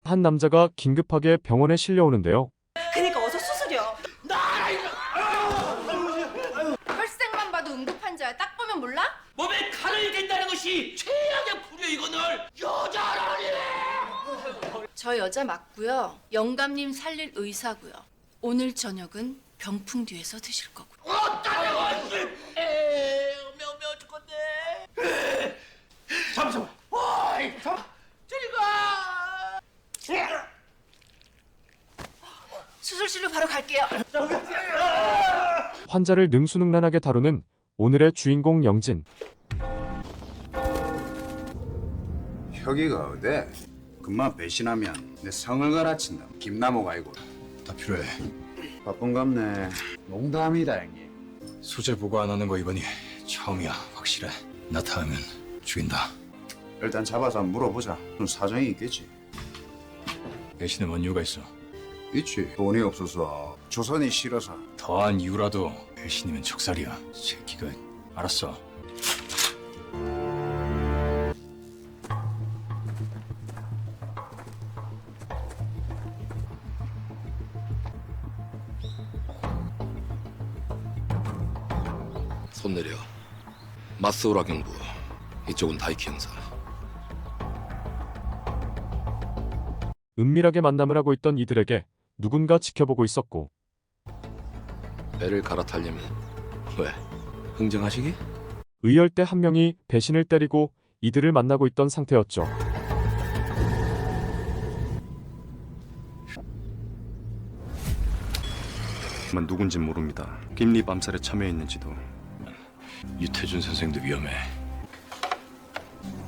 한 남자가 긴급하게 병원에 실려오는데요. 그니까 어서 수술이요. 혈색만 봐도 응급 환자야. 딱 보면 몰라? 몸에 칼을 댄다는 것이 최악의 불효이거늘 여자라니. 저 여자 맞고요. 영감님 살릴 의사고요. 오늘 저녁은 병풍 뒤에서 드실 거고요. 어따내 원심. 명명 죽겠네. 잠깐만. 어이, 저리 가. 수술실로 바로 갈게요. 환자를 능수능란하게 다루는 오늘의 주인공 영진. 혁이가 어때? 금방 배신하면 내 성을 갈아친다. 김나무가 아니고. 다 필요해. 바쁜갑네. 농담이다 형님. 수재 보고 안 하는 거 이번이 처음이야. 확실해. 나타나면 죽인다. 일단 잡아서 한번 물어보자. 무슨 사정이 있겠지. 배신에 뭔 이유가 있어? 있지. 돈이 없어서 조선이 싫어서. 더한 이유라도 배신이면 척살이야. 새끼가. 알았어. 손 내려. 마스오라 경부. 이쪽은 다이키 형사. 은밀하게 만남을 하고 있던 이들에게 누군가 지켜보고 있었고, 배를 갈아타려면 왜? 흥정하시기? 의열대 한 명이 배신을 때리고 이들을 만나고 있던 상태였죠. 누군진 모릅니다. 김립 암살에 참여했는지도. 유태준 선생도 위험해.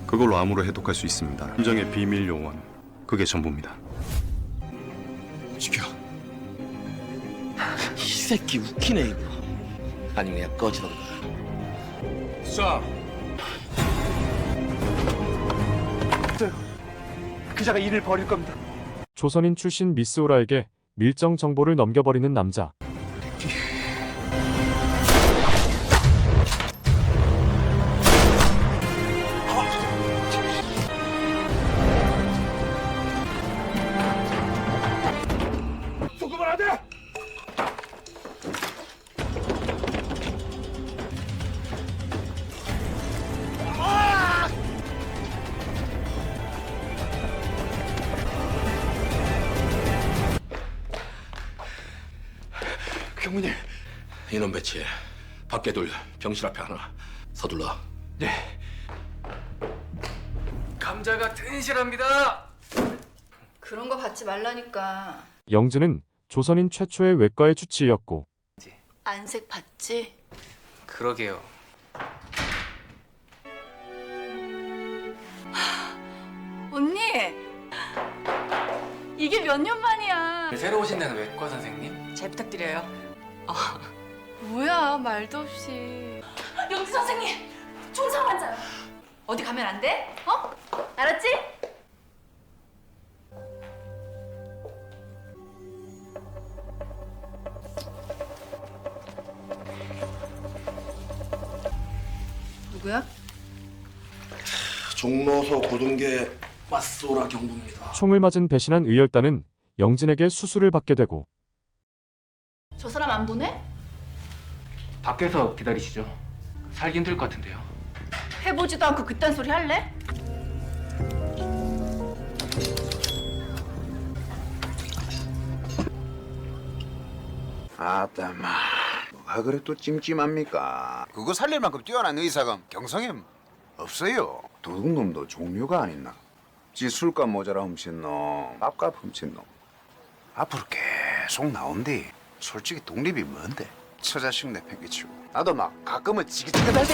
그걸로 암으로 해독할 수 있습니다. 함정의 비밀 요원. 그게 전부입니다. 지켜. 이 새끼 웃기네 이거. 아니면 그냥 꺼지던가. 쏴. 그자가 일을 벌일 겁니다. 조선인 출신 미스오라에게 밀정 정보를 넘겨버리는 남자. 속으면 안 돼. 경무님. 인원 배치해. 밖에 둘, 병실 앞에 하나. 서둘러. 네. 감자가 튼실합니다. 그런 거 받지 말라니까. 영진은 조선인 최초의 외과의 주치의였고, 안색 받지? 그러게요. 언니! 이게 몇 년 만이야. 새로 오신다는 외과 선생님? 잘 부탁드려요. 뭐야, 말도 없이. 영지 선생님! 중상 환자요. 어디 가면 안 돼? 어? 알았지? 누구야? 종로서 고등계 마스오라 경부입니다. 총을 맞은 배신한 의열단은 영진에게 수술을 받게 되고, 저 사람 안 보내? 밖에서 기다리시죠. 살기 힘들 것 같은데요. 해보지도 않고 그딴 소리 할래? 아따 마. 뭐가 그래 또 찜찜합니까? 그거 살릴 만큼 뛰어난 의사가 경성에 없어요. 도둑놈도 종류가 아니나. 지 술값 모자라 훔친 놈, 밥값 훔친 놈. 앞으로 계속 나온디. 솔직히 독립이 뭔데? 처자식 내팽개치고. 나도 막 가끔은 지긋지긋할 때.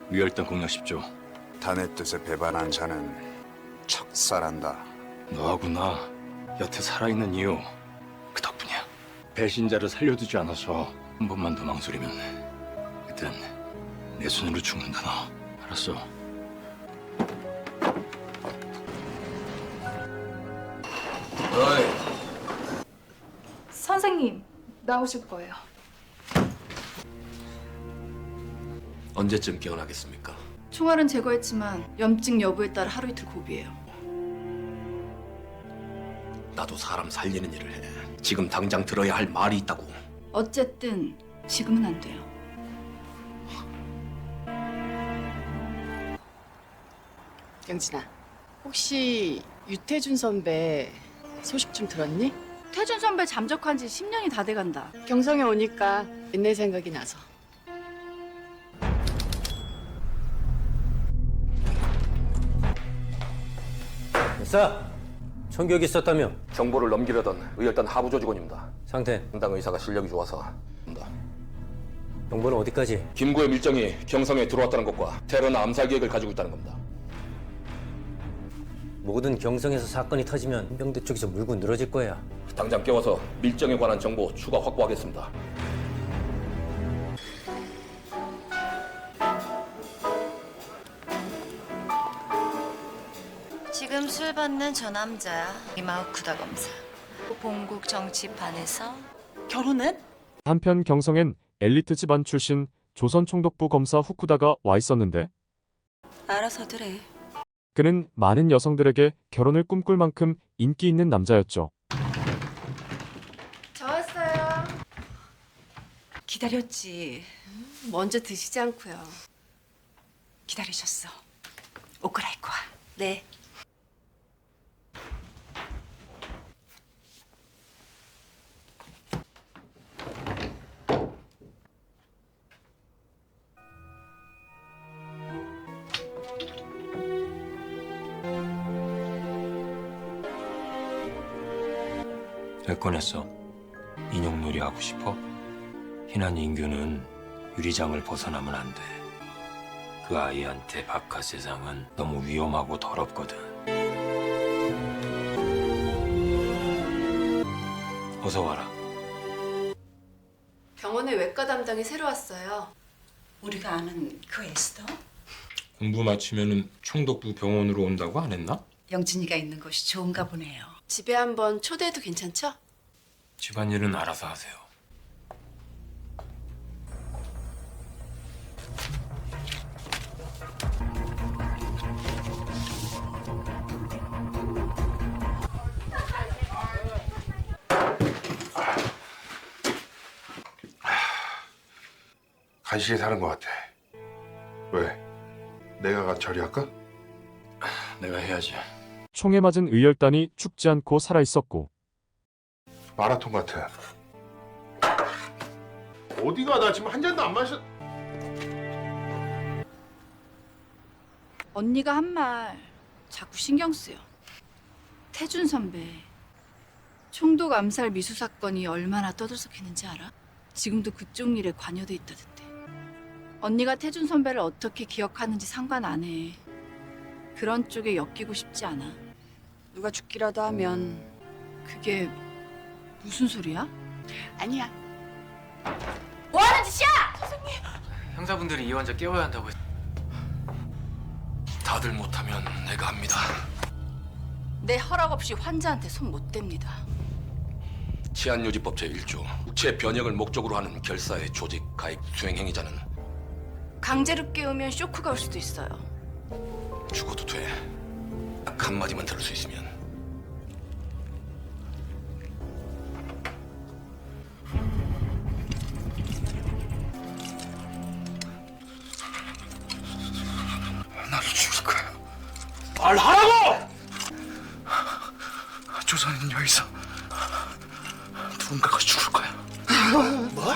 위열단 공략 10조. 탄의 뜻에 배반한 자는 척살한다. 너하고 나 여태 살아있는 이유 그 덕분이야. 배신자를 살려두지 않아서 한 번만 더 망설이면 그땐 내 손으로 죽는다 너. 알았어. 선생님, 나오실 거예요. 언제쯤 깨어나겠습니까? 총알은 제거했지만 염증 여부에 따라 하루 이틀 고비예요. 나도 사람 살리는 일을 해. 지금 당장 들어야 할 말이 있다고. 어쨌든 지금은 안 돼요. 영진아, 혹시 유태준 선배 소식 좀 들었니? 태준 선배 잠적한 지 10년이 다 돼간다. 경성에 오니까 옛날 생각이 나서. 싸! 총격이 있었다며? 정보를 넘기려던 의열단 하부 조직원입니다. 상태, 담당 의사가 실력이 좋아서. 정보는 어디까지? 김구의 밀정이 경성에 들어왔다는 것과 테러나 암살 계획을 가지고 있다는 겁니다. 모든 경성에서 사건이 터지면 한병대 쪽에서 물고 늘어질 거야. 당장 깨워서 밀정에 관한 정보 추가 확보하겠습니다. 지금 술 받는 저 남자야. 이마우쿠다 검사. 본국 정치판에서 결혼은? 한편 경성엔 엘리트 집안 출신 조선 총독부 검사 후쿠다가 와 있었는데 알아서들 해. 그는 많은 여성들에게 결혼을 꿈꿀 만큼 인기 있는 남자였죠. 저 왔어요. 기다렸지. 먼저 드시지 않고요. 기다리셨어. 옷 갈아입고 와. 네. 왜 꺼냈어? 인형놀이 하고 싶어? 희난 인규는 유리장을 벗어나면 안 돼. 그 아이한테 바깥 세상은 너무 위험하고 더럽거든. 어서 와라. 병원에 외과 담당이 새로 왔어요. 우리가 아는 그 에스더? 공부 마치면은 총독부 병원으로 온다고 안 했나? 영진이가 있는 곳이 좋은가 보네요. 집에 한번 초대해도 괜찮죠? 집안일은 알아서 하세요. 간신히 사는 것 같아. 왜? 내가 처리할까? 내가 해야지. 총에 맞은 의열단이 죽지 않고 살아있었고 마라톤 같아. 어디가? 나 지금 한 잔도 안 마셨... 언니가 한 말 자꾸 신경 쓰여. 태준 선배 총독 암살 미수 사건이 얼마나 떠들썩했는지 알아? 지금도 그쪽 일에 관여돼 있다던데. 언니가 태준 선배를 어떻게 기억하는지 상관 안 해. 그런 쪽에 엮이고 싶지 않아. 누가 죽기라도 하면 그게 무슨 소리야? 아니야. 뭐 하는 짓이야? 형사분들이 이 환자 깨워야 한다고 다들 못하면 내가 합니다. 내 허락 없이 환자한테 손 못 댑니다. 치안유지법 제1조 국채 변형을 목적으로 하는 결사의 조직 가입 수행 행위자는 강제로 깨우면 쇼크가 올 수도 있어요. 죽어도 돼. 딱 한마디만 들을 수 있으면. 나를 죽일 거야. 말하라고! 조선인 여기서 누군가가 죽을 거야. 뭐?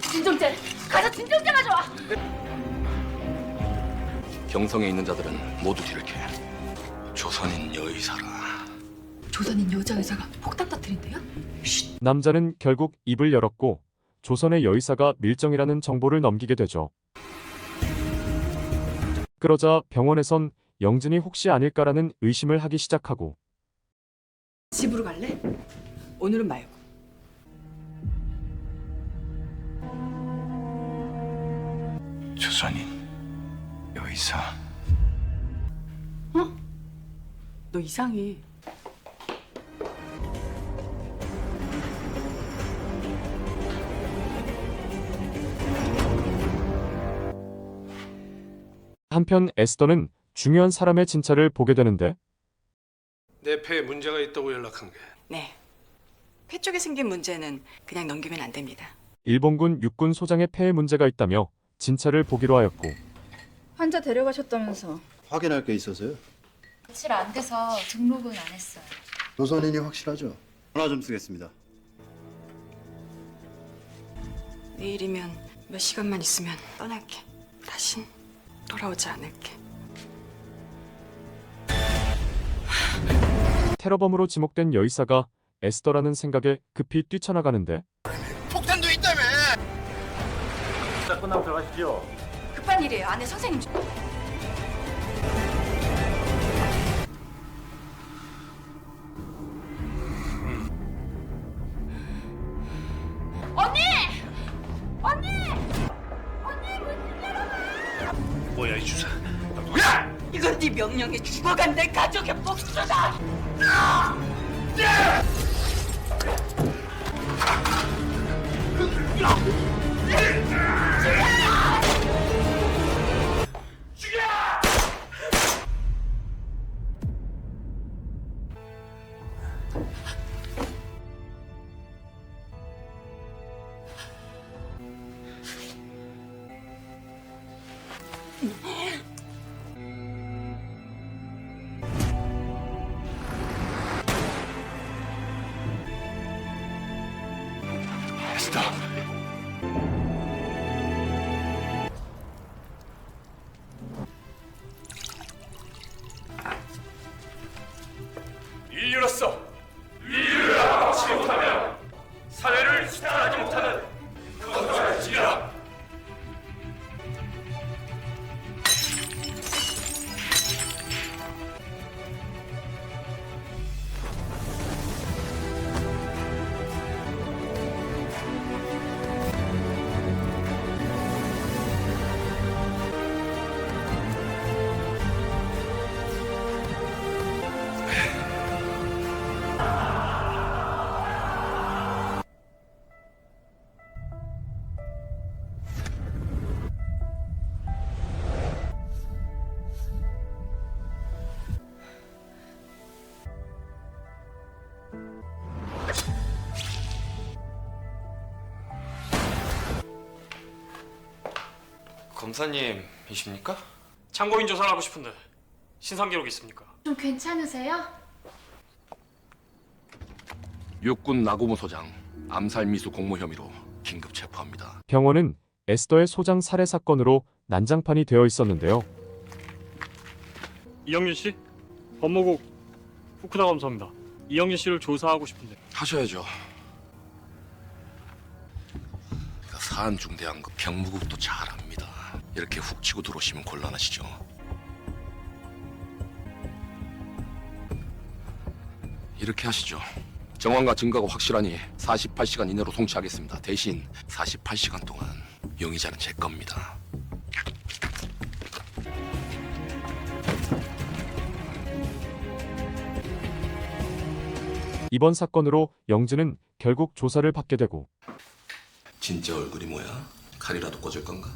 진정제! 가서 진정제 가져와! 경성에 있는 자들은 모두 뒤를 캐. 조선인 여의사라. 조선인 여자 의사가 폭탄 터뜨린대요? 남자는 결국 입을 열었고 조선의 여의사가 밀정이라는 정보를 넘기게 되죠. 그러자 병원에선 영진이 혹시 아닐까라는 의심을 하기 시작하고 집으로 갈래? 오늘은 말고. 조선인 여의사. 너 이상해. 한편 에스더는 중요한 사람의 진찰을 보게 되는데 내 폐에 문제가 있다고 연락한 게. 네. 폐 쪽에 생긴 문제는 그냥 넘기면 안 됩니다. 일본군 육군 소장의 폐에 문제가 있다며 진찰을 보기로 하였고 환자 데려가셨다면서. 확인할 게 있어서요. 며칠 안 돼서 등록은 안 했어요. 조선인이 확실하죠? 전화 좀 쓰겠습니다. 내일이면 몇 시간만 있으면 떠날게. 다신 돌아오지 않을게. 테러범으로 지목된 여의사가 에스더라는 생각에 급히 뛰쳐나가는데 폭탄도 있다며. 자, 끝나면 들어가시죠. 급한 일이에요. 안에 선생님. 뭐야 이 주사? 이건 네 명령에 죽어간 내 가족의 복수다. 에스더. 인류로서 인류를 알아보지 못하면 사회를 수탈하지 못하는 그것을 지라. 검사님이십니까? 참고인 조사를 하고 싶은데 신상 기록 있습니까? 좀 괜찮으세요? 육군 나고무 소장 암살 미수 공모 혐의로 긴급 체포합니다. 병원은 에스더의 소장 살해 사건으로 난장판이 되어 있었는데요. 이영윤 씨? 법무국 후쿠다 검사입니다. 이영윤 씨를 조사하고 싶은데. 하셔야죠. 사안 중대한 거 병무국도 잘 압니다. 이렇게 훅 치고 들어오시면 곤란하시죠. 이렇게 하시죠. 정황과 증거가 확실하니 48시간 이내로 송치하겠습니다. 대신 48시간 동안 용의자는 제 겁니다. 이번 사건으로 영진은 결국 조사를 받게 되고 진짜 얼굴이 뭐야? 칼이라도 꽂을 건가?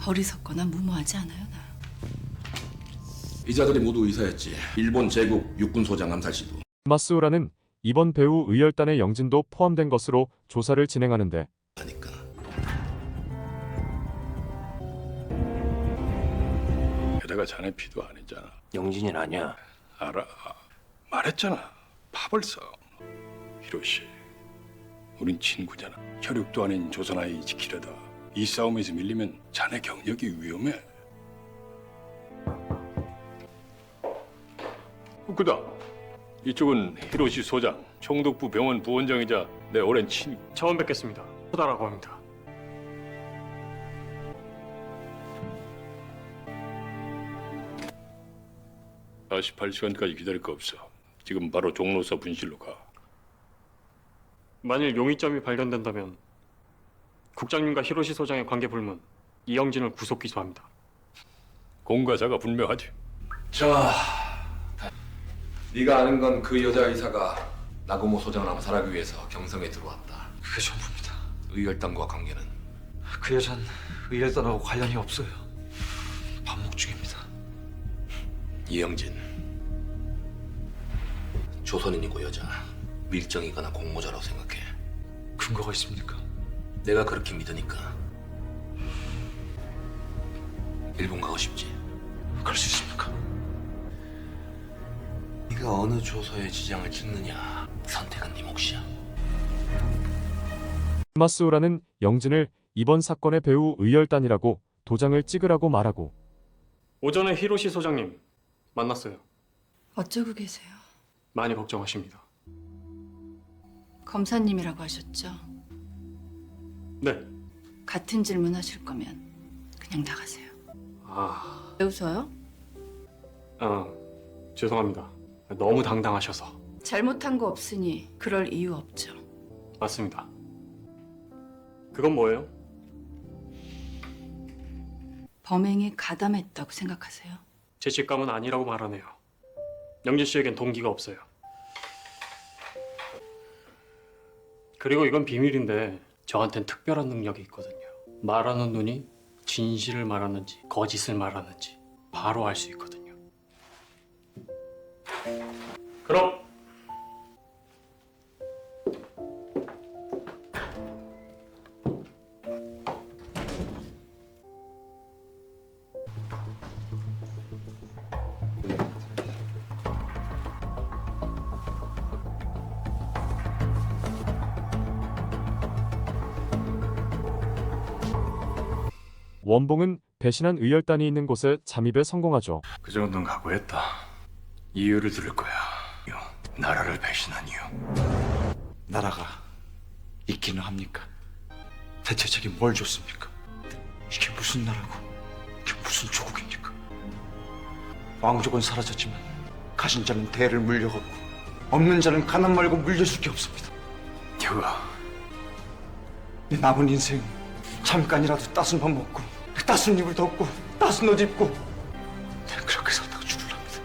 어리석거나 무모하지 않아요, 나. 이자들이 모두 의사였지. 일본 제국 육군 소장 암살 시도. 마스우라는 이번 배우 의열단의 영진도 포함된 것으로 조사를 진행하는데 게다가 자네 피도 아니잖아. 영진이는 아니야. 알아. 말했잖아. 파벌써. 히로시. 우린 친구잖아. 혈육도 아닌 조선아이 지키려다 이 싸움에서 밀리면 자네 경력이 위험해. 후쿠다. 이쪽은 히로시 소장, 총독부 병원 부원장이자 내 오랜 친구. 처음 뵙겠습니다. 후다라고 합니다. 아, 48시간까지 기다릴 거 없어. 지금 바로 종로서 분실로 가. 만일 용의점이 발견된다면 국장님과 히로시 소장의 관계 불문, 이영진을 구속 기소합니다. 공과사가 분명하지. 자, 네가 아는 건 그 여자 의사가 나고모 소장을 암살하기 위해서 경성에 들어왔다. 그게 전부입니다. 의열단과 관계는? 그 여잔 의열단하고 관련이 없어요. 반목 중입니다. 이영진, 조선인이고 여자, 밀정이거나 공모자라고 생각해. 근거가 있습니까? 내가 그렇게 믿으니까. 일본 가고 싶지? 갈 수 있습니까? 네가 어느 조서에 지장을 찍느냐, 선택은 네 몫이야. 마스오라는 영진을 이번 사건의 배우 의열단이라고 도장을 찍으라고 말하고 오전에 히로시 소장님 만났어요. 어쩌고 계세요? 많이 걱정하십니다. 검사님이라고 하셨죠? 네. 같은 질문 하실 거면 그냥 나가세요. 아, 왜 웃어요? 죄송합니다. 너무 당당하셔서. 잘못한 거 없으니 그럴 이유 없죠. 맞습니다. 그건 뭐예요? 범행에 가담했다고 생각하세요? 제 직감은 아니라고 말하네요. 영진 씨에겐 동기가 없어요. 그리고 이건 비밀인데 저한텐 특별한 능력이 있거든요. 말하는 눈이 진실을 말하는지 거짓을 말하는지 바로 알 수 있거든요. 그럼 원봉은 배신한 의열단이 있는 곳에 잠입에 성공하죠. 그 정도는 각오했다. 이유를 들을 거야. 나라를 배신한 이유. 나라가 있기는 합니까? 대체 저게 뭘 줬습니까? 이게 무슨 나라고 이게 무슨 조국입니까? 왕족은 사라졌지만 가진 자는 대를 물려갖고 없는 자는 가난 말고 물려줄 게 없습니다. 여가 내 남은 인생 잠깐이라도 따순 밥 먹고 따순 이불 덮고 따순 옷 입고 내가 그렇게 살다가 죽을랍니다.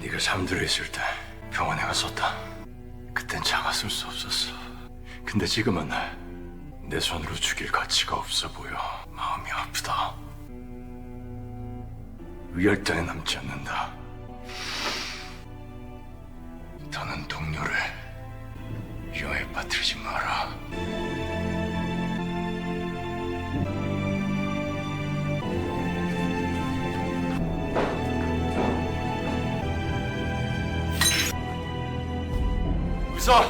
네가 잠들어 있을 때 병원에 갔었다. 그땐 참았을 수 없었어. 근데 지금은 내 손으로 죽일 가치가 없어 보여. 마음이 아프다. 의열단에 남지 않는다. 더는 동료를 위험에 빠뜨리지 마라. 웃어!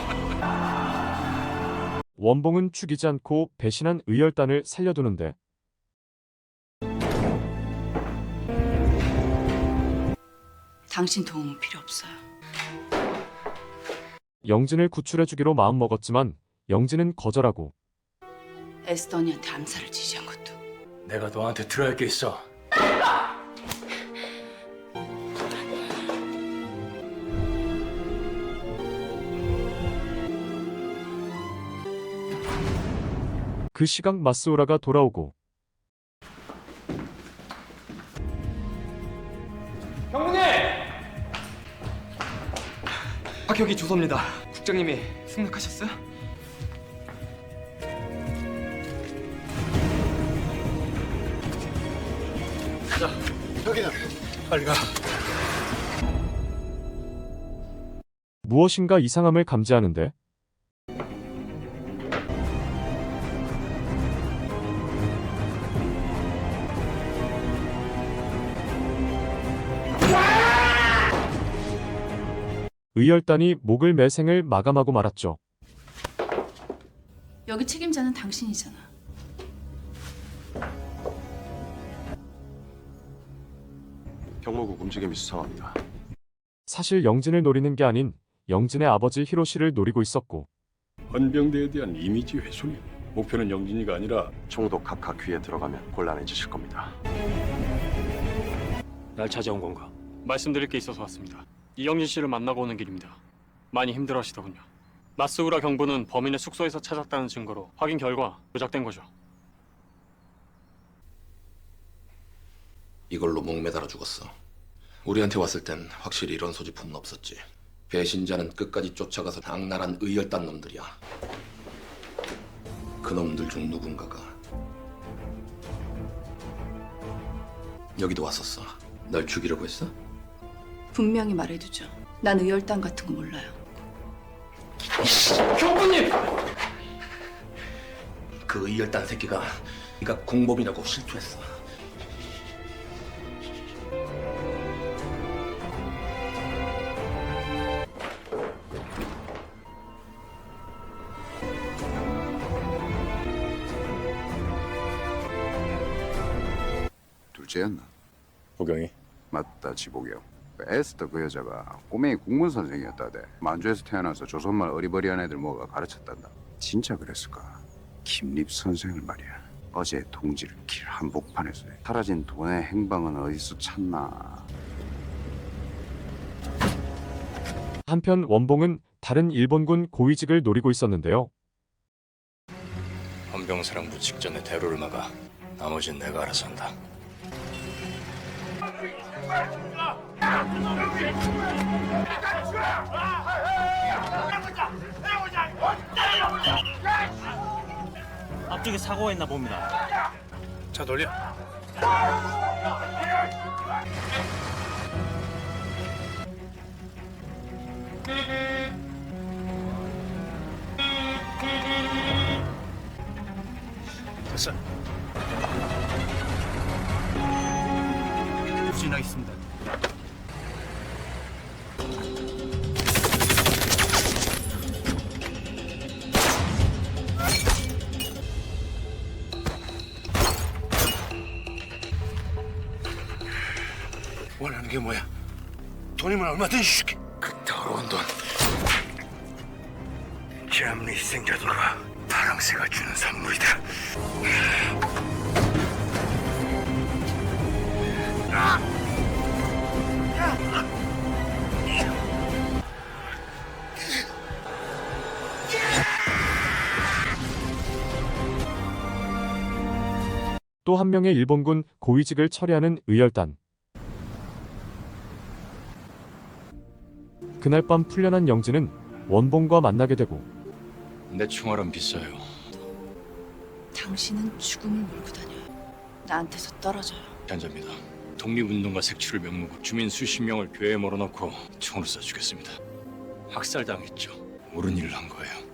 원봉은 죽이지 않고 배신한 의열단을 살려두는데 당신 도움은 필요 없어요. 영진을 구출해주기로 마음먹었지만 영진은 거절하고 에스더니한테 암살을 지시한 것도 내가 너한테 들어야 할 게 있어. 그 시각 마스오라가 돌아오고 형님! 여기 조서입니다. 국장님이 승낙하셨어요? 자, 여기는 빨리 가. 무엇인가 이상함을 감지하는데 의열단이 목을 매생을 마감하고 말았죠. 여기 책임자는 당신이잖아. 경로국 움직임이 수상합니다. 사실 영진을 노리는 게 아닌 영진의 아버지 히로시를 노리고 있었고 헌병대에 대한 이미지 훼손이 목표는 영진이가 아니라 총독 각하 귀에 들어가면 곤란해지실 겁니다. 날 찾아온 건가? 말씀드릴 게 있어서 왔습니다. 이영진 씨를 만나고 오는 길입니다. 많이 힘들어하시더군요. 마스우라 경부는 범인의 숙소에서 찾았다는 증거로 확인 결과 조작된 거죠. 이걸로 목매달아 죽었어. 우리한테 왔을 땐 확실히 이런 소지품은 없었지. 배신자는 끝까지 쫓아가서 악랄한 의열단 놈들이야. 그 놈들 중 누군가가 여기도 왔었어. 널 죽이려고 했어? 분명히 말해두죠. 난 의열단 같은 거 몰라요. 경부님! 그 의열단 새끼가 네가 공범이라고 실토했어. 둘째였나? 보경이? 맞다, 지복이요. 에스터 그 여자가 꼬맹이 국문 선생이었다대. 만주에서 태어나서 조선말 어리버리한 애들 뭐가 가르쳤단다. 진짜 그랬을까? 김립 선생을 말이야. 어제 동지를 길 한복판에서 해. 사라진 돈의 행방은 어디서 찾나. 한편 원봉은 다른 일본군 고위직을 노리고 있었는데요. 헌병사랑 부 직전에 대로를 막아 나머진 내가 알아서 한다. 앞쪽에 사고가 있나 봅니다. 자, 돌려. 됐어. 진행하겠습니다. 원하는 게 뭐야? 돈이면 얼마든지 줄게. 그 더러운 돈. 계암리 희생자들과 파랑새가 주는 선물이다. 또 한 명의 일본군 고위직을 처리하는 의열단. 그날 밤 풀려난 영진은 원봉과 만나게 되고 내 총알은 비싸요. 당신은 죽음을 몰고 다녀요. 나한테서 떨어져요. 한자입니다. 독립운동가 색출을 명목으로 주민 수십 명을 교회에 몰아넣고 총으로 쏴 죽였습니다. 학살당했죠. 옳은 일을 한 거예요.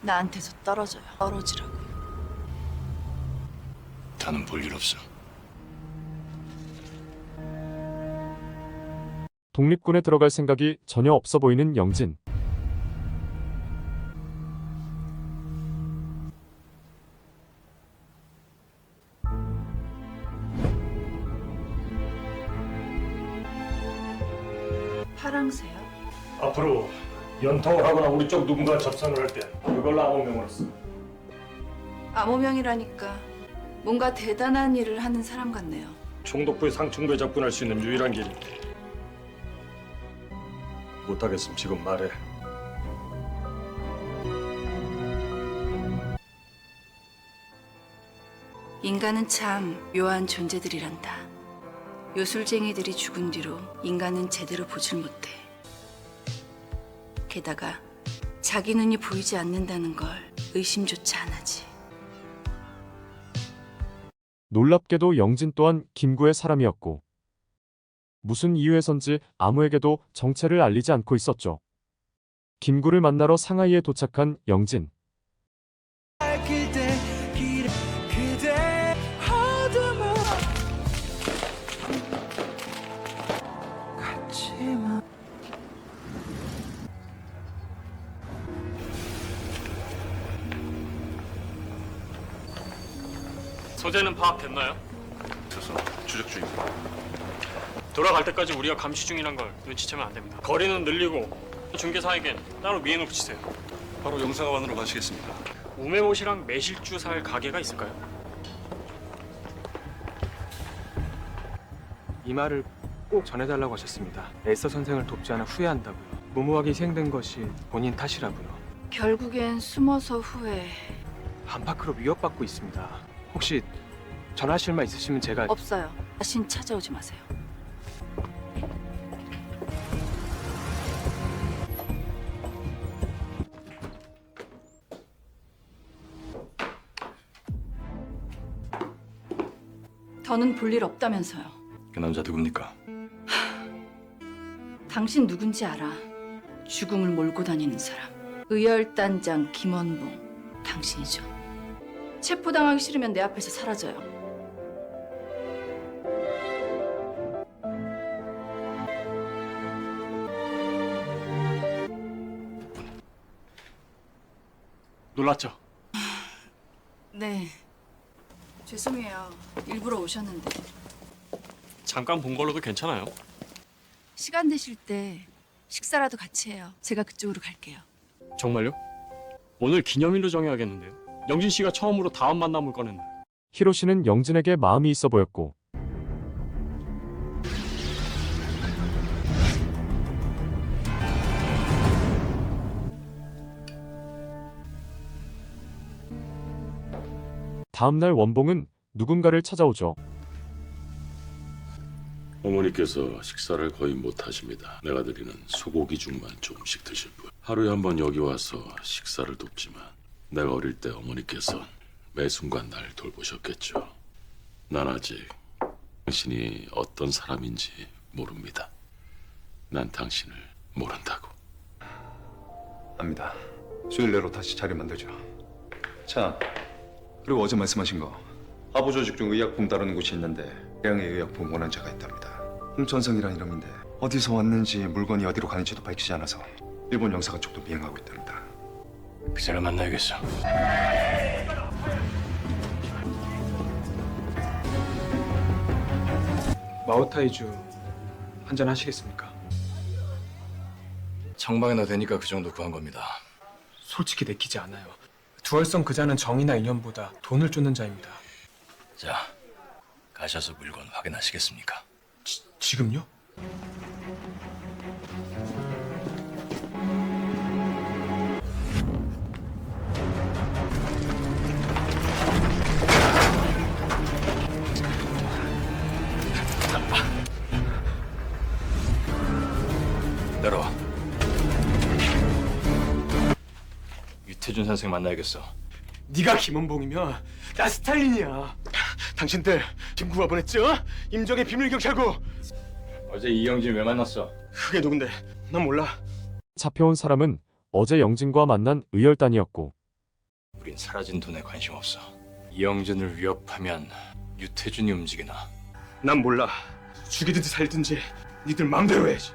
나한테서 떨어져요. 떨어지라고. 다는 볼 일 없어. 독립군에 들어갈 생각이 전혀 없어 보이는 영진. 파랑새요? 앞으로 연통을 하거나 우리 쪽 누군가 접선을 할 때 그걸 암호명으로 써. 암호명이라니까 뭔가 대단한 일을 하는 사람 같네요. 총독부의 상층부에 접근할 수 있는 유일한 길인데 못하겠으면 지금 말해. 인간은 참 묘한 존재들이란다. 요술쟁이들이 죽은 뒤로 인간은 제대로 보질 못해. 게다가 자기 눈이 보이지 않는다는 걸 의심조차 안 하지. 놀랍게도 영진 또한 김구의 사람이었고 무슨 이유에선지 아무에게도 정체를 알리지 않고 있었죠. 김구를 만나러 상하이에 도착한 영진. 소재는 파악됐나요? 됐어. 추적 중입니다. 돌아갈 때까지 우리가 감시 중이란 걸 눈치채면 안 됩니다. 거리는 늘리고 중개사에겐 따로 미인을 붙이세요. 바로 영사관으로 가시겠습니다. 우메못이랑 매실주 살 가게가 있을까요? 이 말을 꼭 전해달라고 하셨습니다. 에스터 선생을 돕지 않아 후회한다고요. 무모하게 희생된 것이 본인 탓이라고요. 결국엔 숨어서 후회. 안팎으로 위협받고 있습니다. 혹시 전하실 말 있으시면 제가... 없어요. 다신 찾아오지 마세요. 더는 볼 일 없다면서요. 그 남자 누굽니까? 당신 누군지 알아. 죽음을 몰고 다니는 사람. 의열단장 김원봉. 당신이죠. 체포당하기 싫으면 내 앞에서 사라져요. 놀랐죠? 네. 죄송해요. 일부러 오셨는데. 잠깐 본 걸로도 괜찮아요. 시간 되실 때 식사라도 같이 해요. 제가 그쪽으로 갈게요. 정말요? 오늘 기념일로 정해야겠는데요. 영진 씨가 처음으로 다음 만남을 꺼낸 날. 히로시는 영진에게 마음이 있어 보였고 다음 날 원봉은 누군가를 찾아오죠. 어머니께서 식사를 거의 못 하십니다. 내가 드리는 소고기 죽만 조금씩 드실 뿐. 하루에 한 번 여기 와서 식사를 돕지만 내가 어릴 때 어머니께서 매 순간 날 돌보셨겠죠. 난 아직 당신이 어떤 사람인지 모릅니다. 난 당신을 모른다고. 압니다. 수요일 내로 다시 자리 만들죠. 자, 그리고 어제 말씀하신 거 하부 조직 중 의약품 다루는 곳이 있는데 태양의 의약품 원한자가 있답니다. 홍천성이라는 이름인데 어디서 왔는지 물건이 어디로 가는지도 밝히지 않아서 일본 영사관 쪽도 미행하고 있답니다. 그자를 만나야겠어. 마오타이주 한잔 하시겠습니까? 청방이나 되니까 그 정도 구한 겁니다. 솔직히 내키지 않아요. 두월성 그자는 정의나 인연보다 돈을 쫓는 자입니다. 자, 가셔서 물건 확인하시겠습니까? 지금요? 내려와. 유태준 선생 만나야겠어. 네가 김원봉이면 나 스탈린이야. 당신들 김구가 보냈죠? 임정의 비밀경찰국. 어제 이영진 왜 만났어? 그게 누군데? 난 몰라. 잡혀온 사람은 어제 영진과 만난 의열단이었고 우린 사라진 돈에 관심 없어. 이영진을 위협하면 유태준이 움직이나? 난 몰라. 죽이든지 살든지 니들 마음대로 해야지.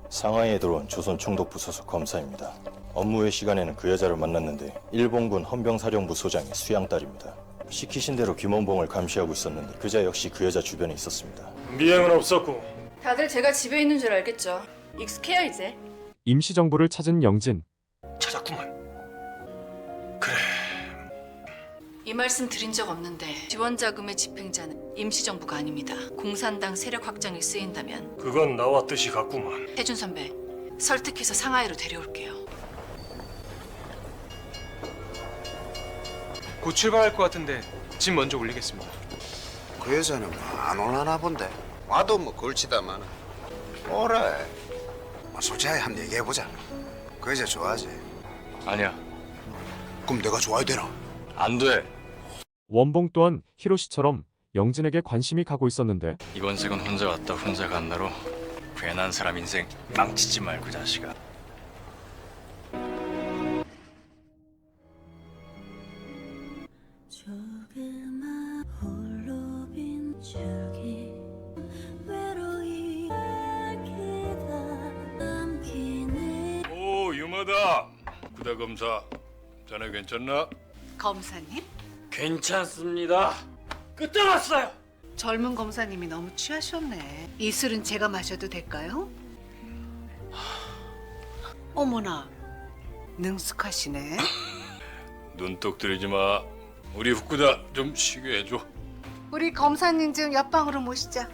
상하이에 들어온 조선 총독부 소속 검사입니다. 업무의 시간에는 그 여자를 만났는데 일본군 헌병사령부 소장의 수양딸입니다. 시키신 대로 김원봉을 감시하고 있었는데 그자 역시 그 여자 주변에 있었습니다. 미행은 없었고. 다들 제가 집에 있는 줄 알겠죠. 익숙해요 이제. 임시정부를 찾은 영진. 찾았구만. 이 말씀 드린 적 없는데 지원자금의 집행자는 임시정부가 아닙니다. 공산당 세력 확장에 쓰인다면 그건 나와 뜻이 같구만. 태준 선배, 설득해서 상하이로 데려올게요. 곧 출발할 것 같은데 짐 먼저 올리겠습니다. 그 여자는 뭐 안 올라나 본데. 와도 뭐 걸치다마는. 오래. 솔직하게 한번 얘기해보자. 그 여자 좋아하지? 아니야. 그럼 내가 좋아야 되나? 안 돼. 원봉 또한 히로시처럼 영진에게 관심이 가고 있었는데 이번 색은 혼자 왔다 혼자 간다로 괜한 사람 인생 망치지 말고 자식아. 오, 유마다. 구다 검사. 자네 괜찮나? 검사님? 괜찮습니다. 끝장났어요. 젊은 검사님이 너무 취하셨네. 이 술은 제가 마셔도 될까요? 어머나, 능숙하시네. 눈독 들이지 마. 우리 후쿠다 좀 쉬게 해줘. 우리 검사님 좀 옆방으로 모시자.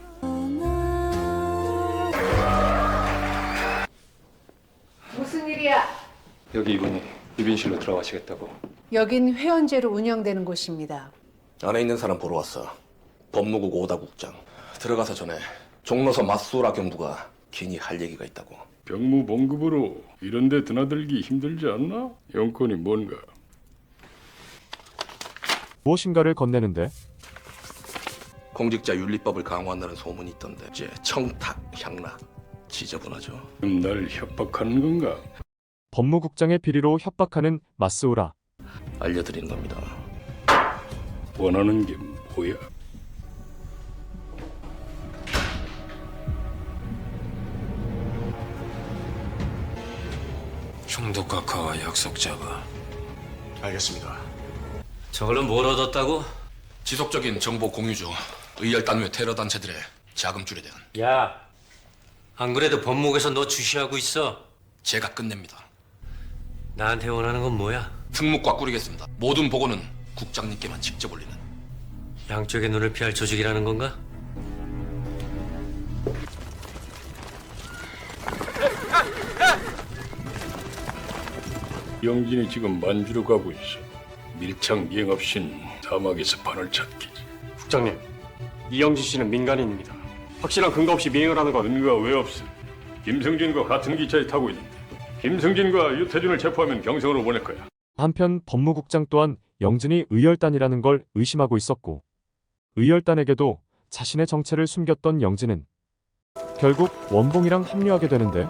무슨 일이야? 여기 이분이 입인실로 들어가시겠다고. 여긴 회원제로 운영되는 곳입니다. 안에 있는 사람 보러 왔어. 법무국 오다국장. 들어가서 전에 종로서 마수라 경부가 괜히 할 얘기가 있다고. 병무 봉급으로 이런 데 드나들기 힘들지 않나? 용건이 뭔가? 무엇인가를 건네는데 공직자 윤리법을 강화한다는 소문이 있던데 이제 청탁, 향락 지저분하죠. 날 협박하는 건가? 법무국장의 비리로 협박하는 마스오라. 알려드리는 겁니다. 원하는 게 뭐야? 총독 각하와 약속 잡아. 알겠습니다. 저걸로 뭘 얻었다고? 지속적인 정보 공유 중 의열단 외 테러 단체들의 자금줄에 대한 야, 안 그래도 법무국에서 너 주시하고 있어. 제가 끝냅니다. 나한테 원하는 건 뭐야? 특무과 꾸리겠습니다. 모든 보고는 국장님께만 직접 올리는. 양쪽의 눈을 피할 조직이라는 건가? 영진이 지금 만주로 가고 있어. 밀착 미행 없인 사막에서 판을 찾기지. 국장님, 이영진 씨는 민간인입니다. 확실한 근거 없이 미행을 하는 건 근거가 왜 없어? 김성진과 같은 기차에 타고 있는데 김성진과 유태준을 체포하면 경성으로 보낼 거야. 한편 법무국장 또한 영진이 의열단이라는 걸 의심하고 있었고 의열단에게도 자신의 정체를 숨겼던 영진은 결국 원봉이랑 합류하게 되는데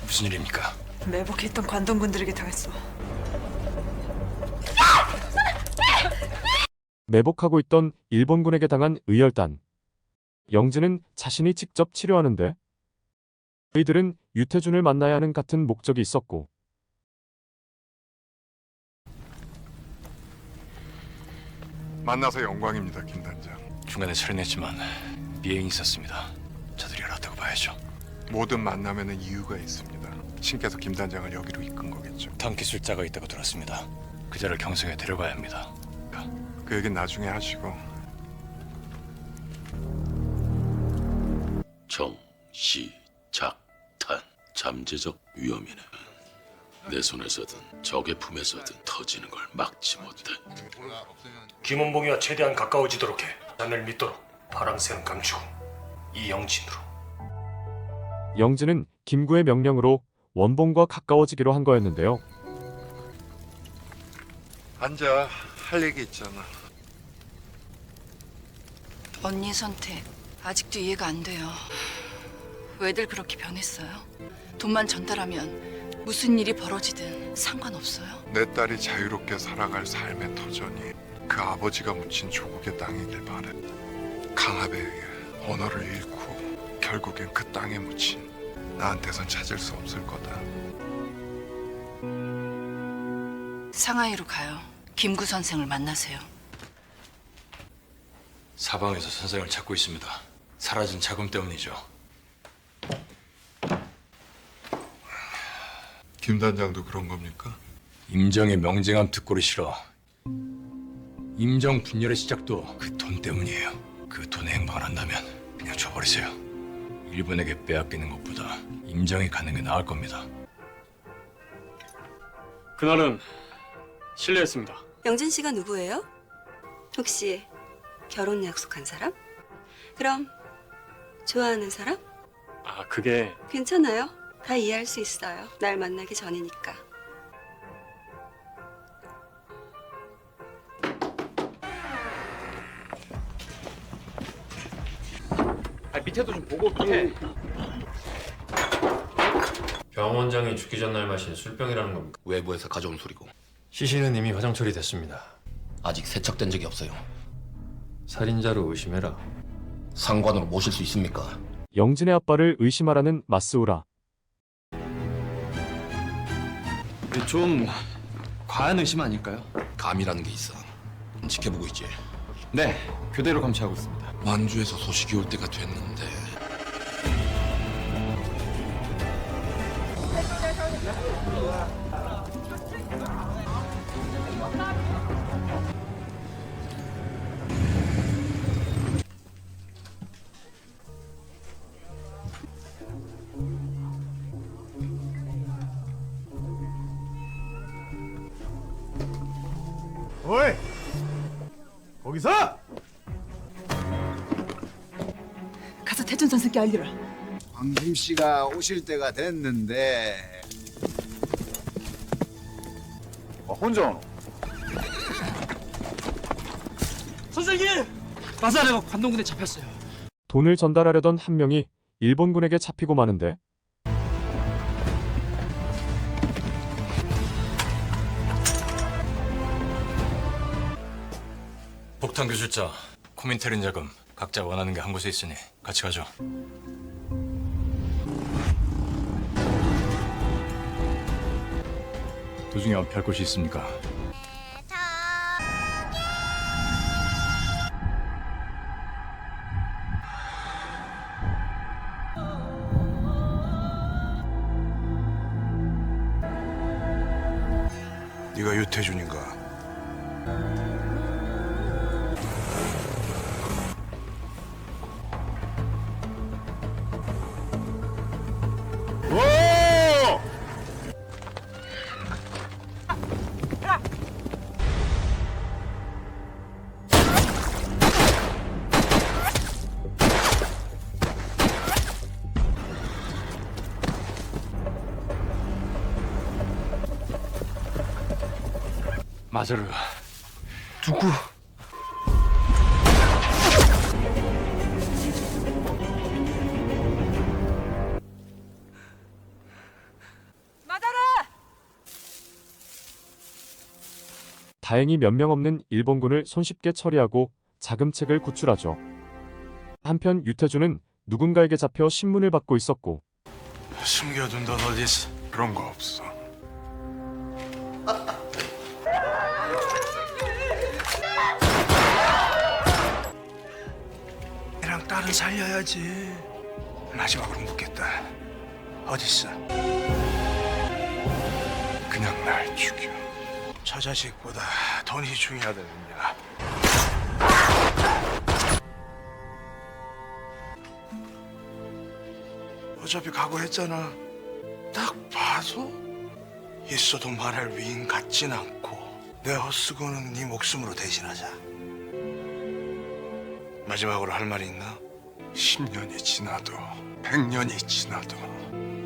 무슨 일입니까? 매복했던 관동군들에게 당했어. 매복하고 있던 일본군에게 당한 의열단. 영진은 자신이 직접 치료하는데 의들은 유태준을 만나야 하는 같은 목적이 있었고 만나서 영광입니다, 김 단장. 중간에 철회냈지만 미행이 있었습니다. 저들이 알았다고 봐야죠. 모든 만남에는 이유가 있습니다. 신께서 김 단장을 여기로 이끈 거겠죠. 단기술자가 있다고 들었습니다. 그자를 경성에 데려가야 합니다. 그 얘기는 나중에 하시고. 정시작탄 잠재적 위험이네. 내 손에서든 적의 품에서든 터지는 걸 막지 못해. 김원봉이와 최대한 가까워지도록 해. 자네를 믿도록 파랑새는 감추고 이영진으로. 영진은 김구의 명령으로 원봉과 가까워지기로 한 거였는데요. 앉아. 할 얘기 있잖아. 언니 선택 아직도 이해가 안 돼요. 왜들 그렇게 변했어요? 돈만 전달하면 무슨 일이 벌어지든 상관없어요? 내 딸이 자유롭게 살아갈 삶의 터전이 그 아버지가 묻힌 조국의 땅이길 바래. 강압에 의해 언어를 잃고 결국엔 그 땅에 묻힌 나한테선 찾을 수 없을 거다. 상하이로 가요. 김구 선생을 만나세요. 사방에서 선생을 찾고 있습니다. 사라진 자금 때문이죠. 김 단장도 그런 겁니까? 임정의 명쟁한 듣고를 싫어. 임정 분열의 시작도 그 돈 때문이에요. 그 돈에 행방을 한다면 그냥 줘버리세요. 일본에게 빼앗기는 것보다 임정이 가는 게 나을 겁니다. 그날은 실례했습니다. 영진 씨가 누구예요? 혹시 결혼 약속한 사람? 그럼 좋아하는 사람? 아, 그게 괜찮아요. 다 이해할 수 있어요. 날 만나기 전이니까. 밑에도 좀 보고 해. 병 원장이 죽기 전날 마신 술병이라는 겁니까? 외부에서 가져온 술이고 시신은 이미 화장 처리됐습니다. 아직 세척된 적이 없어요. 살인자로 의심해라. 상관으로 모실 수 있습니까? 영진의 아빠를 의심하라는 마스오라. 좀 과한 의심 아닐까요? 감이라는 게 있어. 지켜보고 있지. 네, 교대로 감시하고 있습니다. 만주에서 소식이 올 때가 됐는데 거기서! 가서 태준 선생께 알리라. 황김 씨가 오실 때가 됐는데. 혼자 오노? 선생님! 마사레가 관동군에 잡혔어요. 돈을 전달하려던 한 명이 일본군에게 잡히고 마는데 폭탄 교실자, 코민테린 자금 각자 원하는 게 한 곳에 있으니 같이 가죠. 도중에 은폐할 곳이 있습니까? 네가 유태준인가? 마자르. 누구? 다행히 몇 명 없는 일본군을 손쉽게 처리하고 자금책을 구출하죠. 한편 유태준은 누군가에게 잡혀 신문을 받고 있었고 숨겨둔 돈 어디 있어? 그런 거 없어. 애랑 딸은 살려야지. 마지막으로 묻겠다. 어디 있어? 그냥 날 죽여. 저 자식보다 돈이 중요하다느냐. 어차피 각오했잖아. 딱 봐도 있어도 말할 위인 같진 않고 내 헛수고는 네 목숨으로 대신하자. 마지막으로 할 말이 있나? 10년이 지나도 100년이 지나도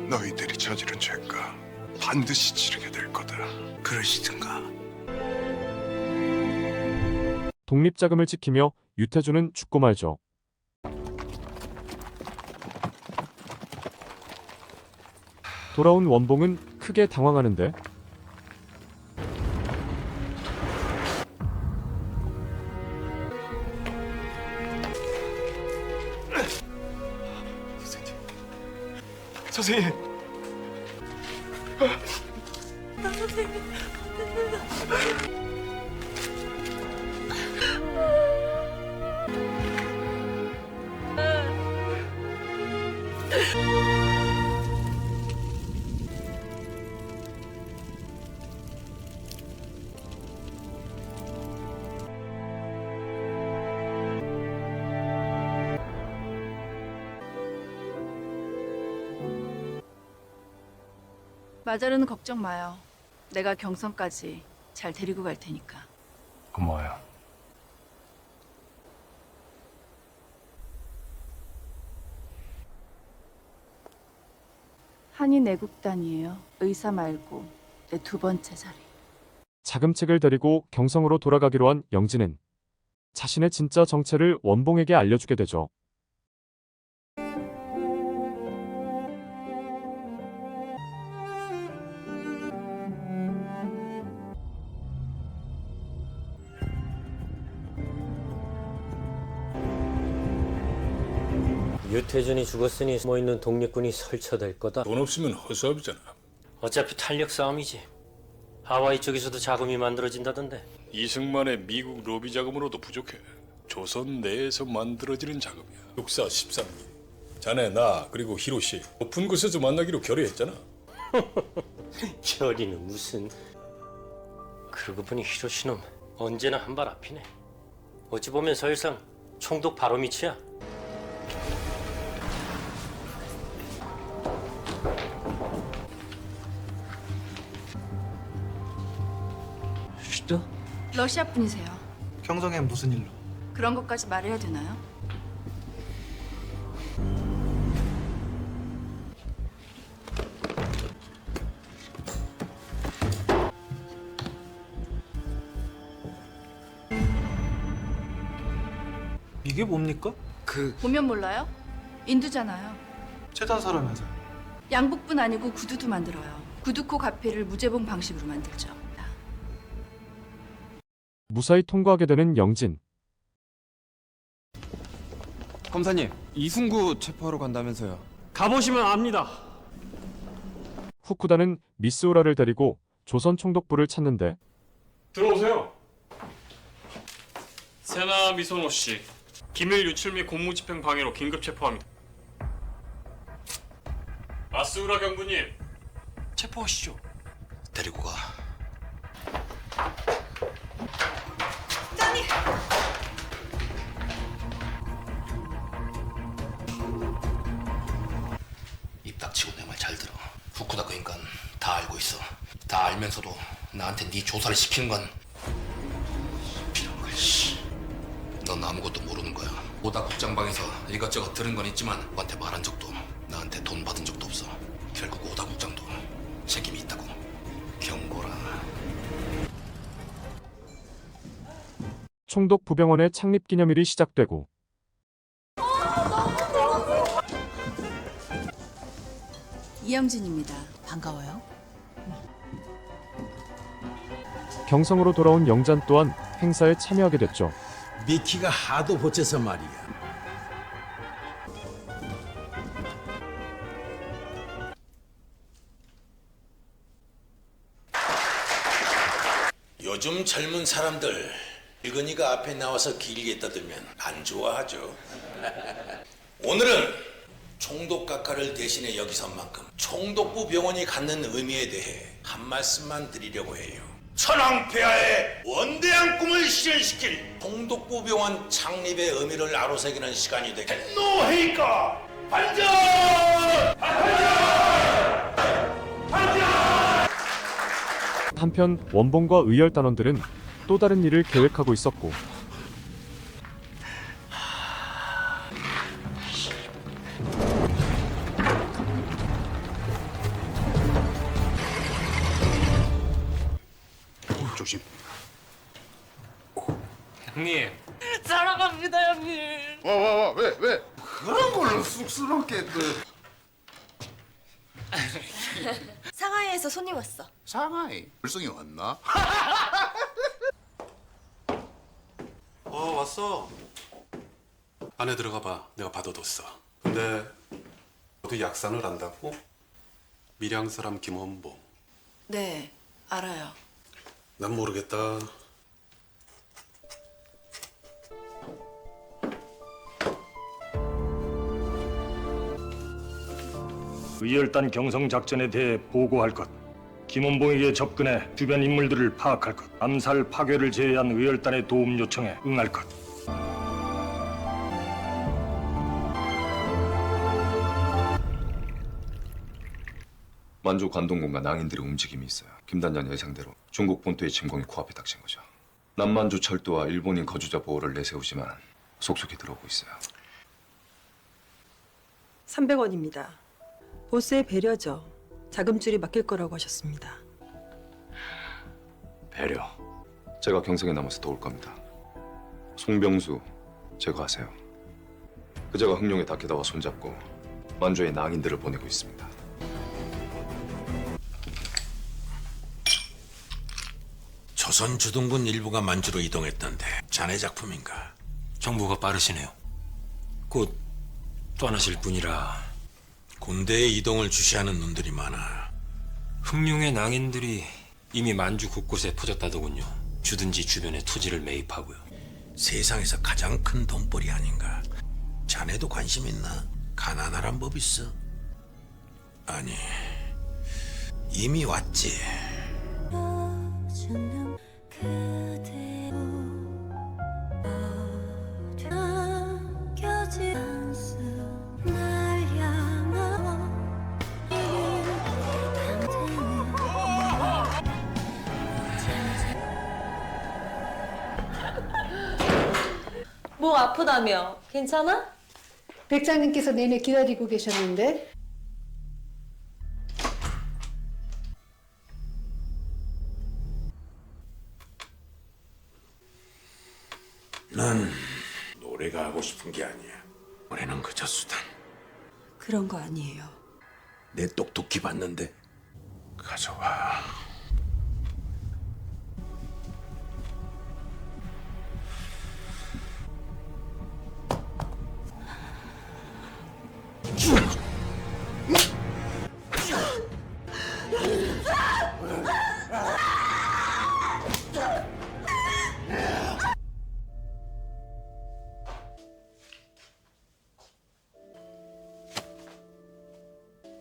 너희들이 저지른 죄가 반드시 치르게 될 거다. 그러시든가. 독립자금을 지키며 유태준은 죽고 말죠. 돌아온 원봉은 크게 당황하는데 선생님. 선생님. 마자르는 걱정 마요. 내가 경성까지 잘 데리고 갈 테니까. 고마워요. 한인 애국단이에요. 의사 말고 내 두 번째 자리. 자금책을 데리고 경성으로 돌아가기로 한 영진은 자신의 진짜 정체를 원봉에게 알려주게 되죠. 유태준이 죽었으니 숨어있는 독립군이 설쳐될 거다. 돈 없으면 허수아비잖아. 어차피 탄력 싸움이지. 하와이 쪽에서도 자금이 만들어진다던데. 이승만의 미국 로비 자금으로도 부족해. 조선 내에서 만들어지는 자금이야. 육사 13기. 자네, 나, 그리고 히로시 높은 곳에서 만나기로 결의했잖아. 결의는 무슨. 그러고 보니 히로시는 언제나 한 발 앞이네. 어찌 보면 서열상 총독 바로 밑이야. 러시아 분이세요. 경성엔 무슨 일로? 그런 것까지 말해야 되나요? 이게 뭡니까? 보면 몰라요? 인두잖아요. 재단 사람이면서. 양복뿐 아니고 구두도 만들어요. 구두코 가피를 무제봉 방식으로 만들죠. 무사히 통과하게 되는 영진. 검사님, 이승구 체포하러 간다면서요. 가보시면 압니다. 후쿠다는 미스오라를 데리고 조선 총독부를 찾는데 들어오세요. 세나 미소노 씨, 기밀 유출 및 공무집행 방해로 긴급 체포합니다. 마스우라 경부님, 체포하시죠. 데리고 가. 짠이! 입 닥치고 내 말 잘 들어. 후쿠다 그 인간 다 알고 있어. 다 알면서도 나한테 네 조사를 시키는 건 필요한 거야. 씨. 넌 아무것도 모르는 거야. 오다 국장방에서 이것저것 들은 건 있지만 누구한테 말한 적도 나한테 돈 받은 적도 없어. 결국 오다 국장도 책임이 있다고. 경고라. 총독 부병원의 창립 기념일이 시작되고 이영진입니다. 반가워요. 경성으로 돌아온 영잔 또한 행사에 참여하게 됐죠. 미키가 하도 보채서 말이야. 요즘 젊은 사람들 일근이가 앞에 나와서 길게 떠들면 안 좋아하죠. 오늘은 총독 각하를 대신해 여기 선 만큼 총독부 병원이 갖는 의미에 대해 한 말씀만 드리려고 해요. 천황폐하의 원대한 꿈을 실현시킬 총독부 병원 창립의 의미를 아로새기는 시간이 되겠. 노회의가 반전! 한편 원봉과 의열단원들은 또 다른 일을 계획하고 있었고 조심. 형님. 사랑합니다, 형님. 왜? 그런 걸로 쑥스럽게 상하이에서 손님 왔어. 상하이? 불성이 왔나? 왔어. 안에 들어가 봐. 내가 받아뒀어. 근데 너도 약산을 안다고? 밀양 사람 김원봉. 네, 알아요. 난 모르겠다. 의열단 경성 작전에 대해 보고할 것. 김원봉에게 접근해 주변 인물들을 파악할 것. 암살 파괴를 제외한 의열단의 도움 요청에 응할 것. 만주 관동군과 낭인들의 움직임이 있어요. 김단장 예상대로 중국 본토의 침공이 코앞에 닥친 거죠. 남만주 철도와 일본인 거주자 보호를 내세우지만 속속히 들어오고 있어요. 300원입니다. 보스의 배려죠. 자금줄이 막힐 거라고 하셨습니다. 배려. 제가 경성에 남아서 도울 겁니다. 송병수 제거하세요. 그자가 흥룡의 다케다와 손잡고 만주의 낭인들을 보내고 있습니다. 조선 주둔군 일부가 만주로 이동했던데 자네 작품인가? 정보가 빠르시네요. 곧 떠나실 분이라. 군대의 이동을 주시하는 놈들이 많아. 흥룡의 낭인들이 이미 만주 곳곳에 퍼졌다더군요. 주둔지 주변에 토지를 매입하고요. 세상에서 가장 큰 돈벌이 아닌가? 자네도 관심 있나? 가난하란 법 있어? 아니, 이미 왔지. 목 아프다며. 괜찮아? 백장님께서 내내 기다리고 계셨는데. 난 노래가 하고 싶은 게 아니야. 노래는 그저 수단. 그런 거 아니에요. 내 똑똑히 봤는데 가져와.